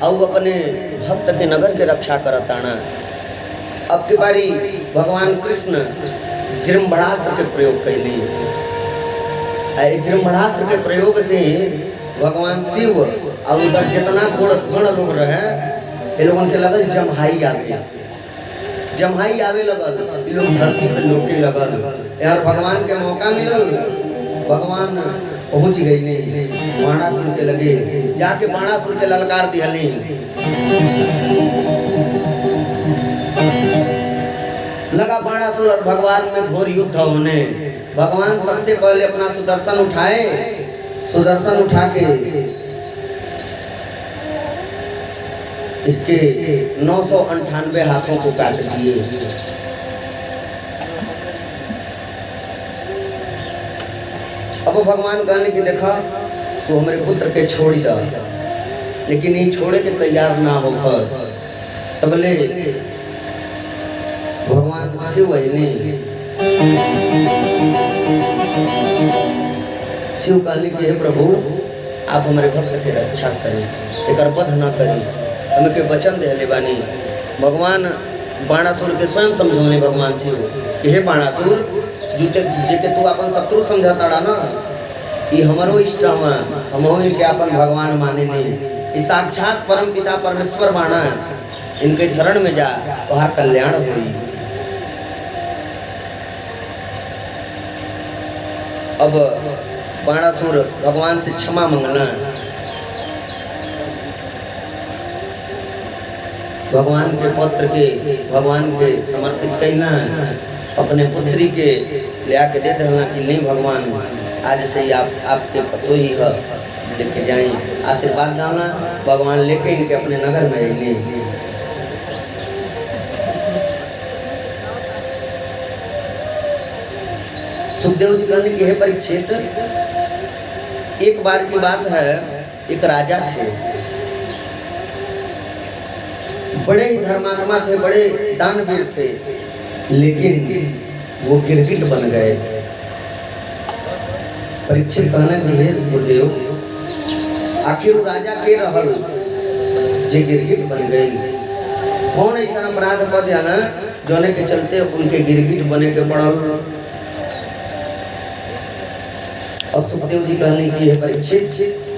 और अपने भक्त के नगर के रक्षा करताना। अब की बारी भगवान कृष्ण जृंभणास्त्र के प्रयोग कैली। जृंभणास्त्र के प्रयोग से भगवान शिव और उधर जितना गण लोग रहे ये लोगों के लगल जमहाई आवे। जमहाई आवे लगल, ये लोग धरती पे लोके लगल। यार भगवान के मौका मिलल, भगवान पहुंच गई नहीं, बाणासुर के लगे जाके बाणासुर के ललकार दिहली। लगा बाणासुर और भगवान में घोर युद्ध होने। भगवान सबसे पहले अपना सुदर्शन उठाए, सुदर्शन उठा के इसके 998 हाथों को काट दिए। अब भगवान कहने की देखा तो हमारे पुत्र के छोड़ दा, लेकिन ये छोड़े के तैयार ना होकर तबले भगवान शिव शिव कहने की हे प्रभु आप हमारे भक्त के रक्षा करें, एक वध न करें, हमें के वचन दे बानी। भगवान बाणासुर के स्वयं समझौने भगवान शिव कि हे बाणासुर जेके तू अपन शत्रु समझता ना, ये हमारो इष्ट हुआ, हम इनके अपन भगवान माने नहीं। ये साक्षात परम पिता परमेश्वर बाणा, इनके शरण में जा वहाँ कल्याण हुई। अब बाणासुर भगवान से क्षमा मंगना। भगवान के पुत्र के भगवान के समर्पित करना, अपने पुत्री के ले आके दे देना कि नहीं भगवान आज से ही आपके पतो ही है, लेके जाए आशीर्वाद डालना। भगवान लेके इनके अपने नगर में आए। सुखदेव जी कहने की है परीक्षित, एक बार की बात है, एक राजा थे, बड़े ही धर्मात्मा थे, बड़े दानवीर थे, लेकिन वो गिरगिट बन गए। परीक्षित कहने की है गुरुदेव आखिर राजा के रहल जे गिरगिट बन गए, कौन ऐसा अपराध पद या ना जोने के चलते उनके गिरगिट बने के पड़ल। अब सुखदेव जी कहने की है परीक्षित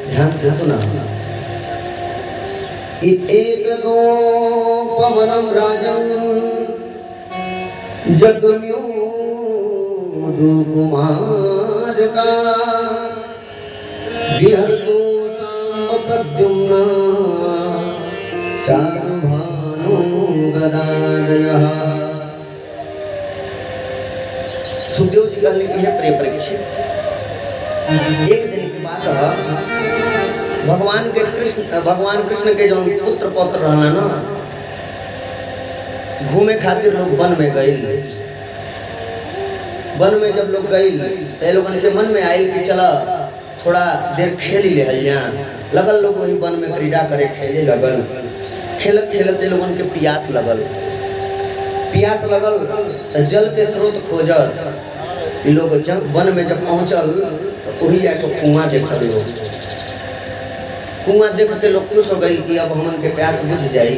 ध्यान से सुना। एक दो पवनम राजन जगम्यो दो कुमार का विहरतो प्रद्युम्न चारु भानु गदादयः। सुखदेव जी कहने की है प्रिय परीक्षित, एक दिन की बात है, भगवान कृष्ण के जो पुत्र पौत्र रहना ना, घूमे खातिर लोग वन में गए। वन में जब लोग गए तो लोगन के मन में आयल कि चला थोड़ा देर खेल ले हलिया। लगल लोग वही वन में क्रीड़ा करे, खेले लगल। खेलत खेलत लोगन के प्यास लगल तो जल के स्रोत खोजत लोग जब वन में जब पहुँचल तो वही एक कुआं देखल। लोग कुआं देख के लोग खुश हो गई कि अब हमन के प्यास बुझ जाई।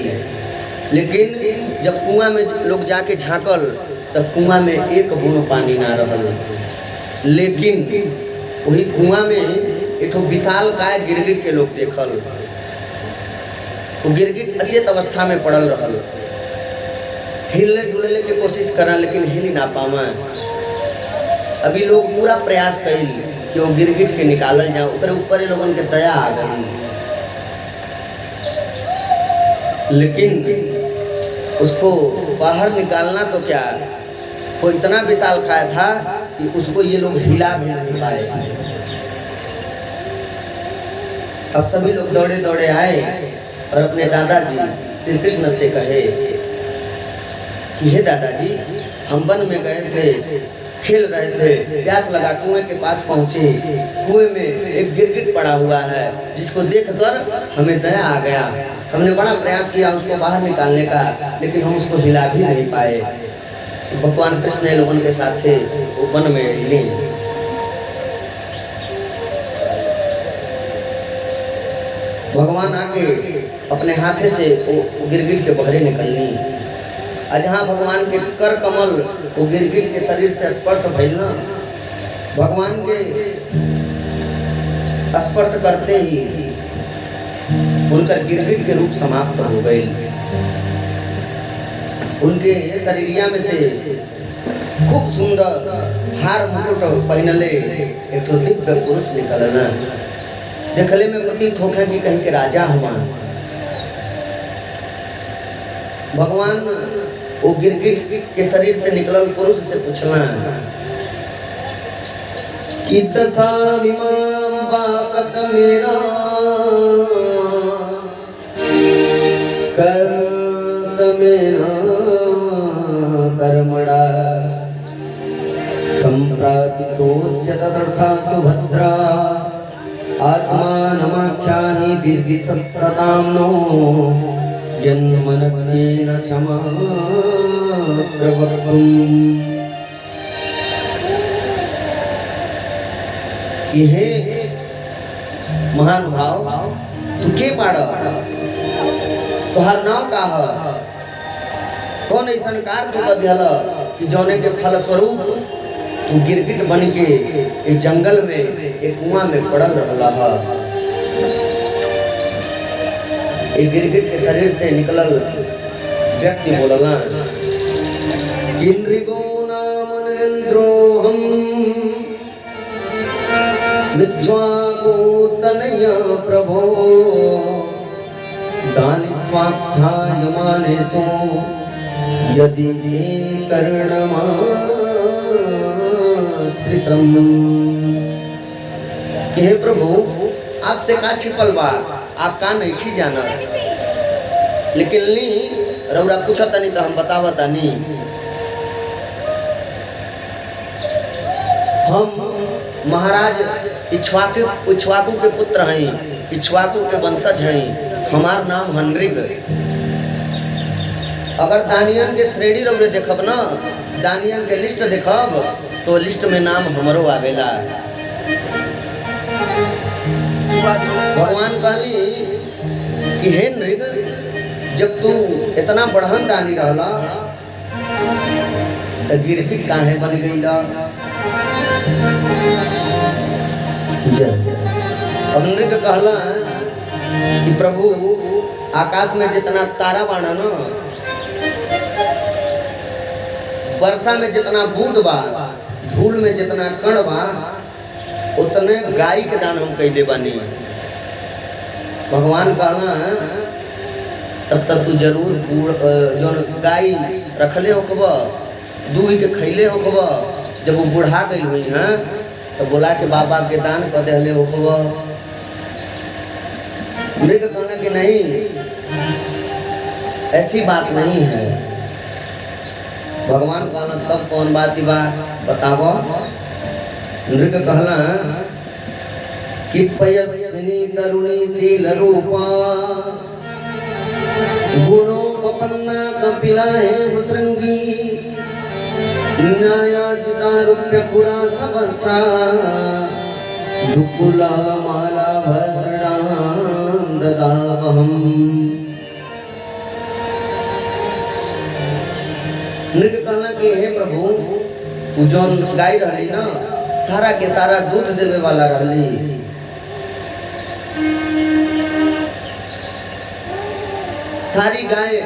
लेकिन जब कुआं में लोग जाके झाँकल तो कुआं में एक बूंद पानी ना रहल। लेकिन वही कुआं में एक विशाल काय गिरगिट के लोग देखल। वो गिरगिट अचेत अवस्था में पड़ल रहल, हिलने डुलने की कोशिश करा लेकिन हिल ना पावा। अभी लोग पूरा प्रयास कैल कि वो गिरगिट के निकालल जाओ, ऊपर ऊपर लोगन के दया आ गई, लेकिन उसको बाहर निकालना तो क्या, वो इतना विशाल काय था कि उसको ये लोग हिला भी नहीं पाए। अब सभी लोग दौड़े दौड़े आए और अपने दादाजी श्री कृष्ण से कहे कि हे दादाजी, हम वन में गए थे, खेल रहे थे, प्यास लगा, कुएं के पास पहुंचे। कुएं में एक गिरगिट पड़ा हुआ है जिसको देखकर हमें दया आ गया। हमने बड़ा प्रयास किया उसको बाहर निकालने का, लेकिन हम उसको हिला भी नहीं पाए। भगवान कृष्ण लोगों के साथ थे, वो वन में हिले। भगवान आके अपने हाथे से वो गिरगिट के बहरे निकलनी। जहाँ भगवान के कर कमल वो गिरगिट के शरीर से स्पर्श भइल ना, भगवान के स्पर्श करते ही उनका गिरगिट के रूप समाप्त हो गए। उनके शरीरिया में से खूब सुंदर हार मुकुट पहनले एक तो दिव्य पुरुष निकलना। देखले में प्रतीत होकर कि कहीं के राजा हुआ। भगवान वो गिरगिट के शरीर से निकलल पुरुष से पूछला कि तसा विमाम वाकत मेरा कर्त मेरा कर्मणा संप्रापितोस्य तदर्था सुभद्रा आत्मानमाख्याहि गिरगिट सत्तताम्नो जन्मनस्येन क्षमा प्रवक्तुम्। कि हे महानुभाव, तू के पाड़, तुहार नाम का है, कौन ऐसा कार तू बदल कि जौने के फल स्वरूप तू गिरगिट बन के एक जंगल में एक कुआं में पड़ल रहला है। एक गिरगिट के शरीर से निकलल व्यक्ति बोलला किन्रिगो नाम नरेंद्रोहम विज्वाको तनया प्रभो दानि स्वाख्यायमानेषु यदि कर्णमा हे प्रभु, आपसे का छिपल बा, आप का नहीं जाना, लेकिन ली रउरा पूछा तनी तो हम बतावा तनी। हम महाराज इक्ष्वाकु के पुत्र हैं, इक्ष्वाकु के वंशज हैं। हमार नाम हनरिग। अगर दानियन के श्रेणी रउरे देखब ना, दानियन के लिस्ट देखब तो लिस्ट में नाम हमरो आवेला। भगवान कहली कि हे नृग, जब तू इतना बढ़न दानी रहला तो गिरगिट काहे बन गईला? अब नृग कहला कि प्रभु, आकाश में जितना तारा बाना ना, वर्षा में जितना बूंद बा, धूल में जितना कण बा, उतने गाय के दान हम कैले बानी। भगवान कहना तब तक तू जरूर जो गाय रखले होखब, दूध के खैले होखब, जब वो बूढ़ा गई हुई हैं तो बोला के बाबा के दान कर दे होखब। मृग कहना कि नहीं, ऐसी बात नहीं है। भगवान कहना तब कौन बात बा, बतावो। नृग कहला कि पयस्विनी करुणी शील रूपा गुणोपन्ना कपिला है भुजरंगी न्यायार्जिता रूप्य पुरा सबसा दुकुला माला भरणाम ददावहम। नृग कहला कि हे प्रभु, जौन गाय रहली ना, सारा के सारा दूध देवे वाला रहली। सारी गाय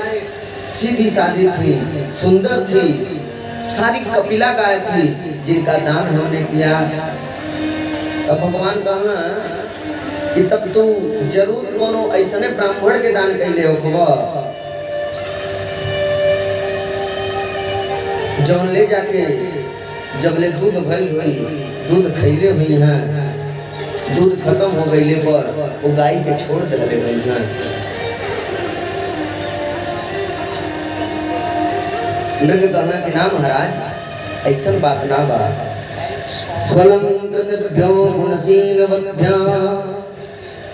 सीधी सादी थी, सुंदर थी, सारी कपिला गाय थी जिनका दान हमने किया। तब भगवान कहना कि तब तू जरूर कोनो ऐसने ब्राह्मण के दान कैले होखबा जौन ले जाके जब ले दूध भइल हुई, दूध खैले हुई हैं, दूध खत्म हो गईले पर वो गाय के छोड़ देले हुई हैं। नृग कहना कि ना महाराज, ऐसा बात ना बा। स्वलं कृतभ्यो गुणशीलवद्भ्या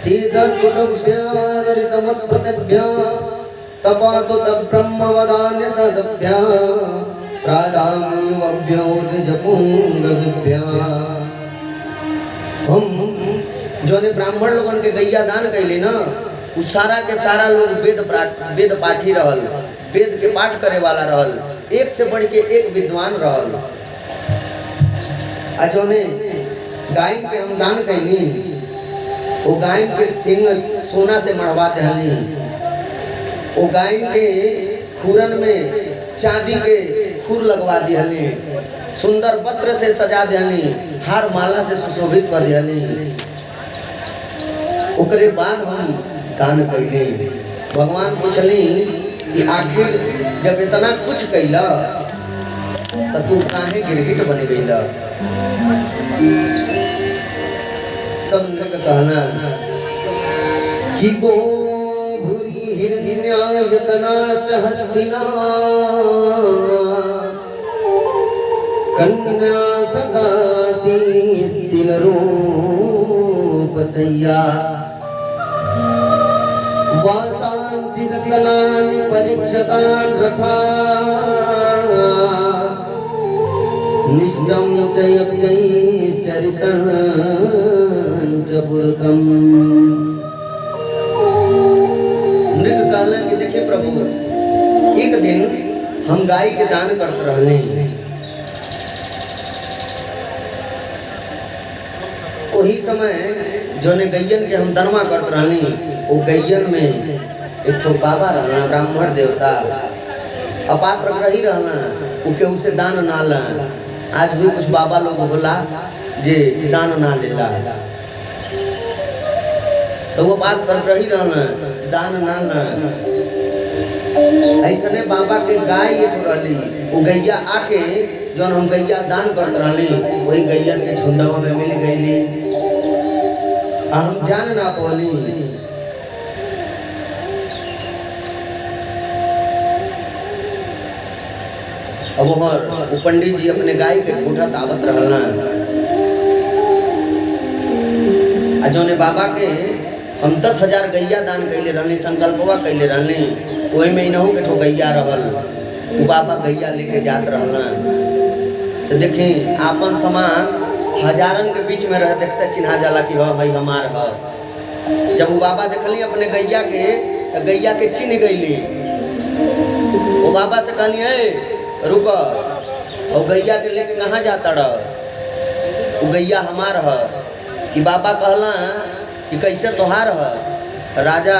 सीदत्कुटुभ्या तपासुत ब्रह्मवदान्य सदभ्या प्रादाम्युवभ्यो द्विजपुंगभ्या। हम जो ने ब्राह्मण लोगन के गैया दान कैली ना, उ सारा के सारा लोग वेद पाठी रहल, वेद के पाठ करे वाला रहल, एक से बढ़ के एक विद्वान रहल। आ जो ने गाय के हम दान कैली, वो गाय के सिंग सोना से मढ़वा दहली, वो गाय के खुरन में चांदी के खुर लगवा दिहली, सुंदर वस्त्र से सजा दिहली, हार माला से सुशोभित कर दिहली। ओकरे बाद हम दान कैली। भगवान पूछली कि आखिर जब इतना कुछ कैला तो तू काहे गिरगिट बन गईला? तब नृग कहना कि गो भूरि हिरण्यायतनाश्च हस्तिना कन्या सदासी स्थिररूपसय्या वासांसि रत्नानि परीक्षतान् रथा निष्ठं च यज्ञैश्चरितं च पुरुतं। नृग कहलन कि देखिए प्रभु, एक दिन हम गाय के दान करते रहने, वही समय जो ने गैयन के हम दनवा करते रहनी, वो गैयन में एक ठो बाबा रहना, ब्राह्मण देवता अपात्र रही रहना, उके उसे दान ना ला। आज भी कुछ बाबा लोग होला जे दान ना लेला, तो वो बात कर रही रहना, दान ना ला। ऐसने बाबा के गाय ये रहली, वो गैया आके जो हम गैया दान करते रहली, वही गैया के झुंडवा में मिल गईली। हम जान ना पौली। अब वो पंडित जी अपने गाय के ठूठा तावत रहना, जोने बाबा के हम 10,000 गैया दान कैले रहनी, संकल्पवा कैले रहनी, वही में इनहू के ठो गैया रहल, वो बाबा गैया लेके जात रहना। तो देखें आपन समान हजारन के बीच में रह देखते चिन्हा जाला कि हाँ भाई हमार है। जब वो बाबा देखली अपने गैया के, तो गैया के चिन्ह गईली। वो बाबा से कहली है रुको, और गैया के लेके कहाँ जाता रह? वो गैया हमार है। कि बाबा कहला कि कैसे तोहार है? राजा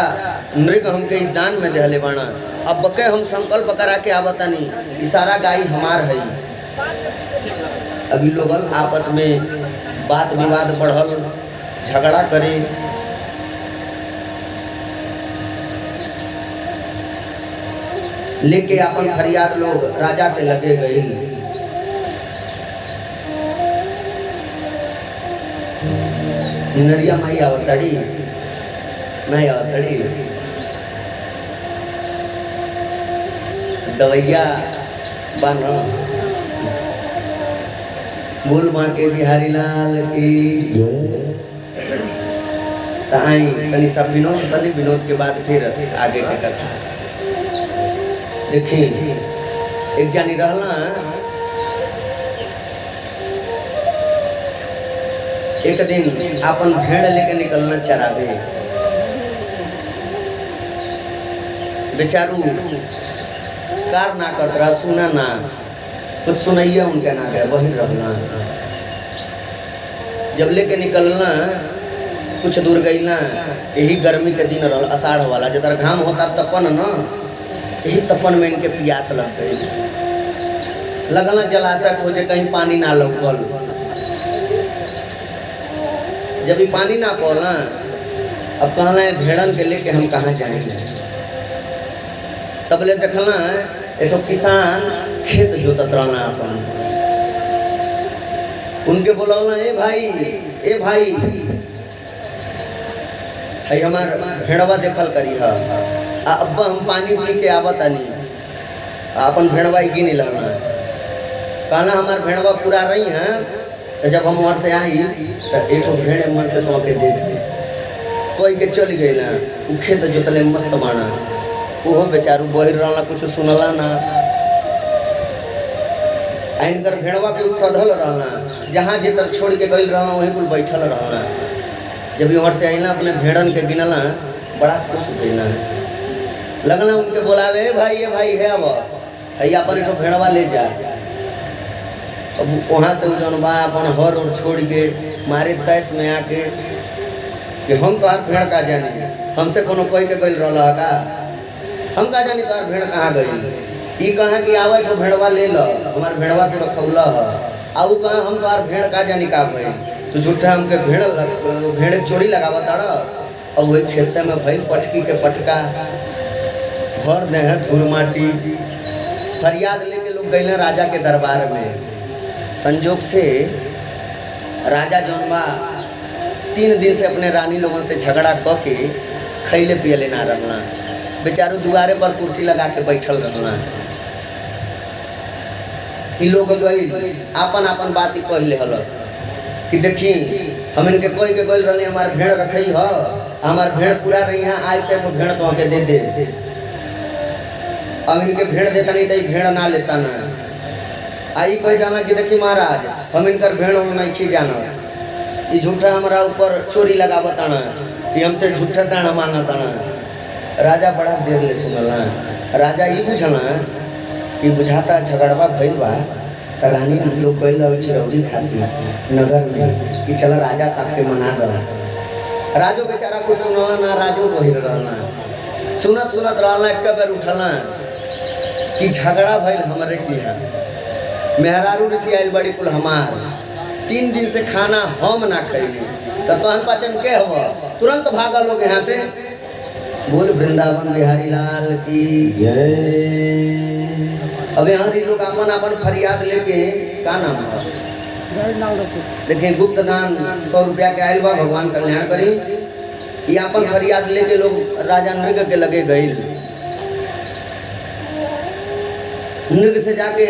नृग हमके दान में देहले बाना, अब बके हम संकल्प करा के आवतानी कि सारा गाय हमार है। अभी लोग आपस में बात विवाद बढ़ल, झगड़ा करे। लेके अपन फरियाद लोग राजा के लगे गए। नरिया माई आवतड़ी नहीं आवतड़ी, दवैया बानो बोल माँ के बिहारी लाल की ताई। तनी सब विनोद तली, विनोद के बाद फिर आगे के कथा। देखिए एक जानी रहला, एक दिन अपन भेड़ लेके निकलना चरावे। बेचारू कार ना करत रहा, सुना ना कुछ सुनैया उनके ना गए, वही रहना। जब लेके निकलना कुछ दूर गई ना, यही गर्मी के दिन रहा, आषाढ़ वाला, जब घाम होता तपन ना, यही तपन में इनके प्यास लग गई। लगना जलाशय खोजे, कहीं पानी ना लौकल। जब ये पानी ना पौना, अब कहना है भेड़न के लेके हम कहाँ जाएंगे। तब ले देखना एक किसान खेत जोतत रहना अपन, उनके बोलना ए भाई है हमार भेड़वा देखल करी है। अब हम पानी पी के आवतानी, अपन भेड़वा गिन लगना। कहना हमार भेड़वा पूरा रही हैं तो जब हम वहाँ से आई तो एक भेड़ मन से तो दे दी कोई के चल गई ना उ खेत जोतले मस्त बाना ओहो बेचारू बहिर रहला कुछ सुनला ना इनकर भेड़वा के सधल रहला जहाँ जेतर छोड़ के गई रहला वहीं कुल बैठल रहला जब यहाँ से आइला अपने भेड़न के गिनला बड़ा खुश भइला लगला उनके बोलावे भाई है अब है अपन एक भेड़वा ले जा अब वहाँ से जौन बा अपन हर और छोड़ के मारे तैस में आके कि हम तो भेड़ का जानी हमसे कोनो कोई के गई रहा का हम का जानी तो भेड़ कहाँ गई कहा कि आवा जो भेड़वा ले लो हमार भेड़वा के रखौला आऊ कहा हम तो भेड़ का जानी का भाई तो झूठा हमके भेड़ चोरी लगावा ताड़ा और वही खेते में भइल पटकी के पटका भर दे है धूल माटी फरियाद लेके लोग गए राजा के दरबार में संजोग से राजा जौनबा 3 दिन से अपने रानी लोगों से झगड़ा क के खैले पियले ना रहना बेचारू दुआरे पर कुर्सी लगा के बैठल रहना ई लोग गई आपन आपन बात कहले हल कि देखी हम इनके कोई के गल रही हमार भेड़ रखी ह हमार भेड़ पूरा रही है आज तक भेड़ तो के दे दे अब इनके भेड़ देता नहीं तो भेड़ ना लेता ना आई कह जाना कि देखी महाराज हम इनकर भेड़ नहीं खी जाना ये झूठा हमारा ऊपर चोरी लगावता ना ये हमसे झूठा डाना मांगता ना राजा बड़ा देर ले सुनला राजा ये बुझला कि बुझाता झगड़वा भइल बा त रानी लोग गइल चिरौरी खाती नगर में कि चल राजा साहब के मना दो राजो बेचारा कुछ सुनला ना राजो बहिर रहला सुनत सुनत रहला एक बेर उठला कि झगड़ा भइल हमरे की है मेहरारू ऋषि आइल बड़ी कुल हमार 3 दिन से खाना हम ना खैली तो तहन पाचन के हव तुरंत भागा लोग यहाँ से बोल वृंदावन बिहारी लाल की जय। अब यहाँ लोग अपन अपन फरियाद लेके का नाम है देखिए गुप्त दान 100 रुपया के आयल बा भगवान कल्याण करी ये अपन फरियाद लेके लोग राजा नृग के लगे गई नृग से जाके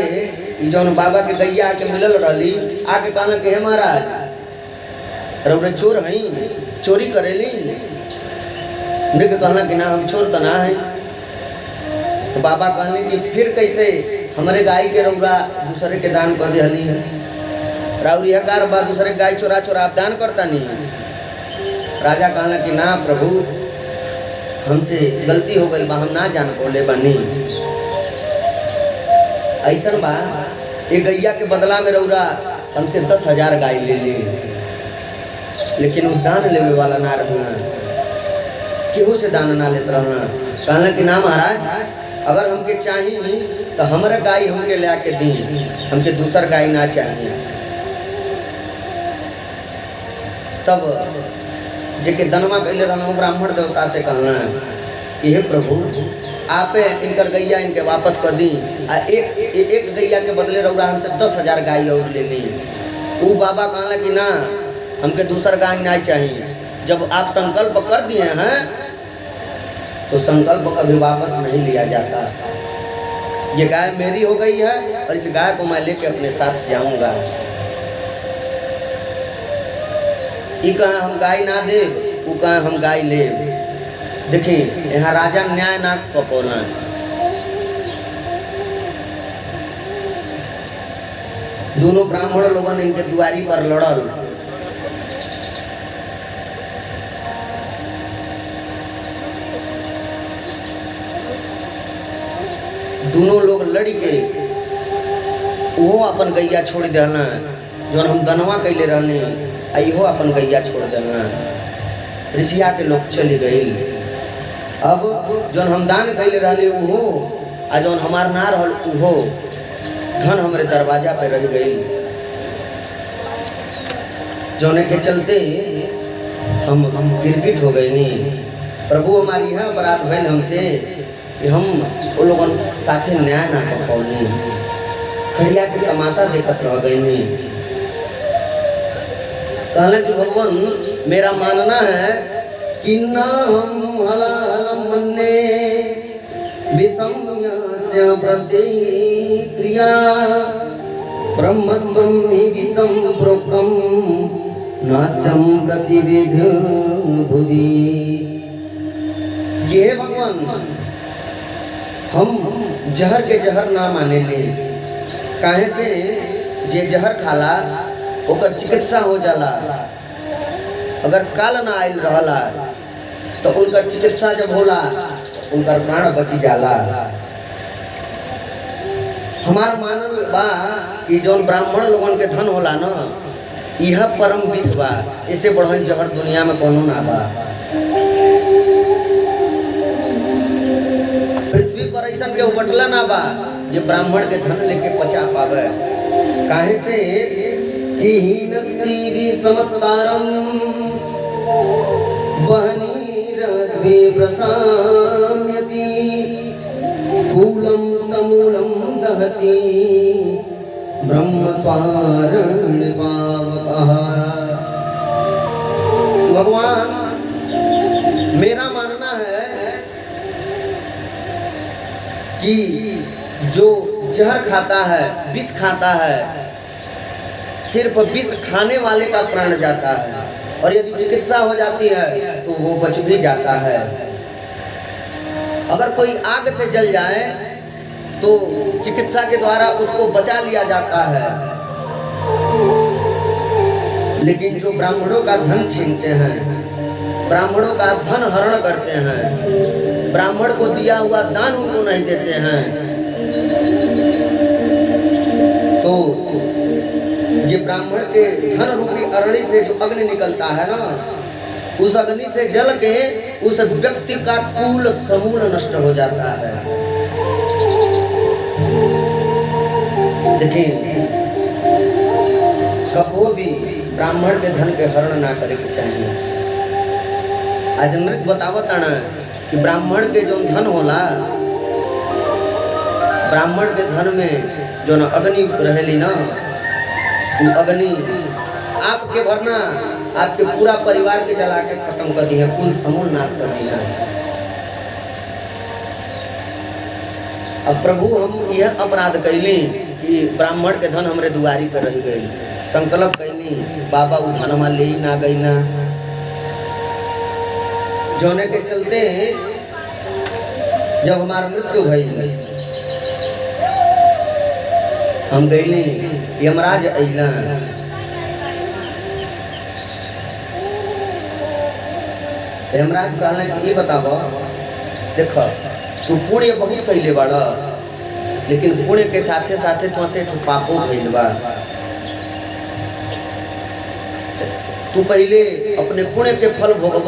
जौन बाबा के गैया के मिलल रही आके कहना कि हे महाराज रउरे चोर हई चोरी करेली नृग कहना कि ना हम चोर तो ना है तो बाबा कहने कि फिर कैसे हमारे गाय के रउरा दूसरे के दान कर दिहली राउरी हकार बा दूसरे गाय चोरा चोरा आप दान करता नहीं राजा कहना कि ना प्रभु हमसे गलती हो गई बा हम ना जान को ले बनी ऐसा बा एक गैया के बदला में रउरा हमसे 10,000 गाय ले ली लेकिन वो दान लेवे वाला ना रहना केहू से दान ना लेते रहना कहना कि ना महाराज अगर हमके चाहिए तो हमारा गाय हमके ले आके दी हमके दूसर गाय ना चाहिए तब जेके दनवा कैले रहना ब्राह्मण देवता से कहना कि हे प्रभु आप इनकर गैया इनके वापस कर दी एक गैया के बदले रउरा हमसे 10,000 गाय और ले ली वो बाबा कहला कि ना हमके दूसर गाय ना चाहिए जब आप संकल्प कर दिए हैं तो संकल्प कभी वापस नहीं लिया जाता ये गाय मेरी हो गई है और इस गाय को मैं लेके अपने साथ जाऊंगा ये कहा हम गाय ना दे वो कहा हम गाय ले देखिए यहाँ राजा न्याय ना कपोला दोनों ब्राह्मण लोगों ने इनके दुआरी पर लड़ल दोनों लोग लड़ के वो अपन गैया छोड़ देना जो हम दनवा कैले रहने इहो अपन गैया छोड़ देना ऋषिया के लोग चली गई अब जौन हम दान कैले रहले उहो आ जौन हमार ना रहल उहो धन हमारे दरवाजा पे रह गई जौने के चलते हम गिरगिट हो गए नहीं प्रभु हमारी है अपराध भइल हमसे कि हम वो लोगों साथे न्याय ना कर पौनी खड़िया के तमाशा देखत रह गई नहीं कहला कि भगवान मेरा मानना है कि न हम हलम मन्ने विषम्य प्रतिक्रिया ब्रह्मस्वं हि विषं प्रोक्तं नाचं प्रतिविध भुवि। ये भगवान हम जहर के जहर ना माने ले, काहे से जे जहर खाला ओकर चिकित्सा हो जाला। अगर काल ना आयल रहला तो उनकर चिकित्सा जब होला उनकर प्राण बची जाला। हमार मानल बा कि जौन ब्राह्मण लोगन के धन होला ना, यह परम विष बा। इससे बढ़न जहर दुनिया में कोनो ना बा। पृथ्वी पर ऐसा के उबटला ना बा जे ब्राह्मण के धन लेके पचा पावे। काहे से कि हीनस्ति समत्तारम वहनीरद्वे प्रसाम्यति कूलम समूलम दहति ब्रह्मस्वारणिपावकः। भगवान मेरा मानना है कि जो जहर खाता है, विष खाता है, सिर्फ विष खाने वाले का प्राण जाता है। और यदि चिकित्सा हो जाती है तो वो बच भी जाता है। अगर कोई आग से जल जाए तो चिकित्सा के द्वारा उसको बचा लिया जाता है। लेकिन जो ब्राह्मणों का धन छीनते हैं, ब्राह्मणों का धन हरण करते हैं, ब्राह्मण को दिया हुआ दान उनको नहीं देते हैं, तो ये ब्राह्मण के धन रूपी अरणी से जो अग्नि निकलता है ना, उस अग्नि से जल के उस व्यक्ति का कुल समूल नष्ट हो जाता है। देखिए, कभी भी ब्राह्मण के धन के हरण ना करे के चाहिए। आज नृक बतावत ना कि ब्राह्मण के जो धन होला, ब्राह्मण के धन में जो न अग्नि रहेली ना, वो अग्नि आपके भरना आपके पूरा परिवार के जला के खत्म कर दी है, कुल समूल नाश कर दी है। अब प्रभु हम यह अपराध कैली कि ब्राह्मण के धन हमरे दुआरी पर रह गई। संकल्प कैली बाबा उ धनमा ले ना गई ना, जोने के चलते जब हमार मृत्यु भई हम गईली, यमराज अइला। यमराज कहला कि ये बताबो, देखो तू पुण्य बहुत कैले बाड़ा, लेकिन पुण्य के साथे साथे तो से पापो भइल बा। तू पहले अपने पुण्य के फल भोगब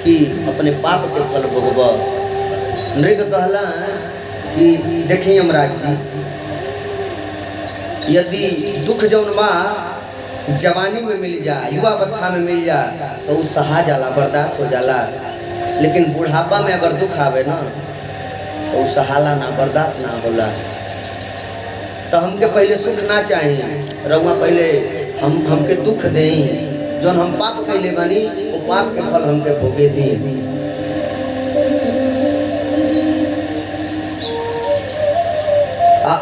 कि अपने पाप के फल भोगब। नृग कहला कि देखिए यमराज जी, यदि दुख जौन बा जवानी में मिल जा, युवा अवस्था में मिल जा तो उ सहा जाला, बर्दाश्त हो जाला। लेकिन बुढ़ापा में अगर दुख आवे ना तो उ सहाला ना, बर्दाश्त ना होला। तो हमके पहले सुख ना चाहिए, रउआ पहले हमके दुख दें। जौन हम पाप कैले बानी वो पाप के फल हमके भोगे दी।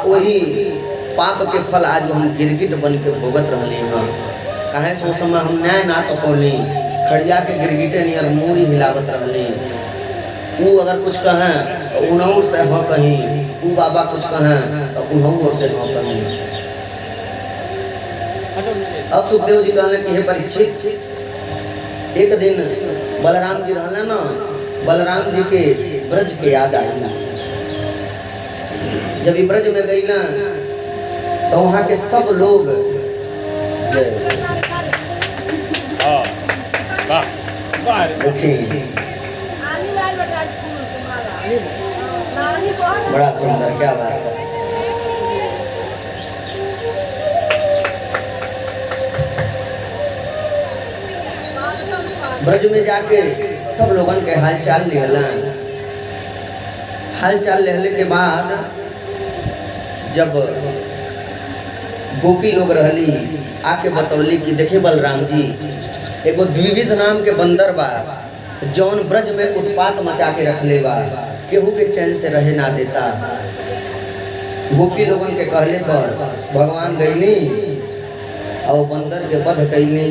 वही पाप के फल आज हम गिरगिट बन के भोगत रहले हैं। काहे से उस समय हम न्याय ना पकौली, खड़िया के गिरगिटे नियर मूड़ी हिलावत रहले। ऊ अगर कुछ कहें तो उनहु से हो कहीं, ऊ बाबा कुछ कहें तो उनहु से हो कहीं। अब सुखदेव जी कहले कि हे परीक्षित, एक दिन बलराम जी रहले ना, बलराम जी के ब्रज के याद आई। जब ये ब्रज में गई ना तो वहाँ के सब लोग बड़ा सुंदर, क्या बात है। ब्रज में जाके सब लोगन के हाल चाल लेहलन। हाल चाल लेहले के बाद जब गोपी लोग रहली आके बतौली कि देखे बलराम जी, एगो द्विविध नाम के बंदर बा जौन ब्रज में उत्पात मचा के रखले बा, केहू के चैन से रहे ना देता। गोपी लोगन के कहले पर भगवान गईली और बंदर के वध कैली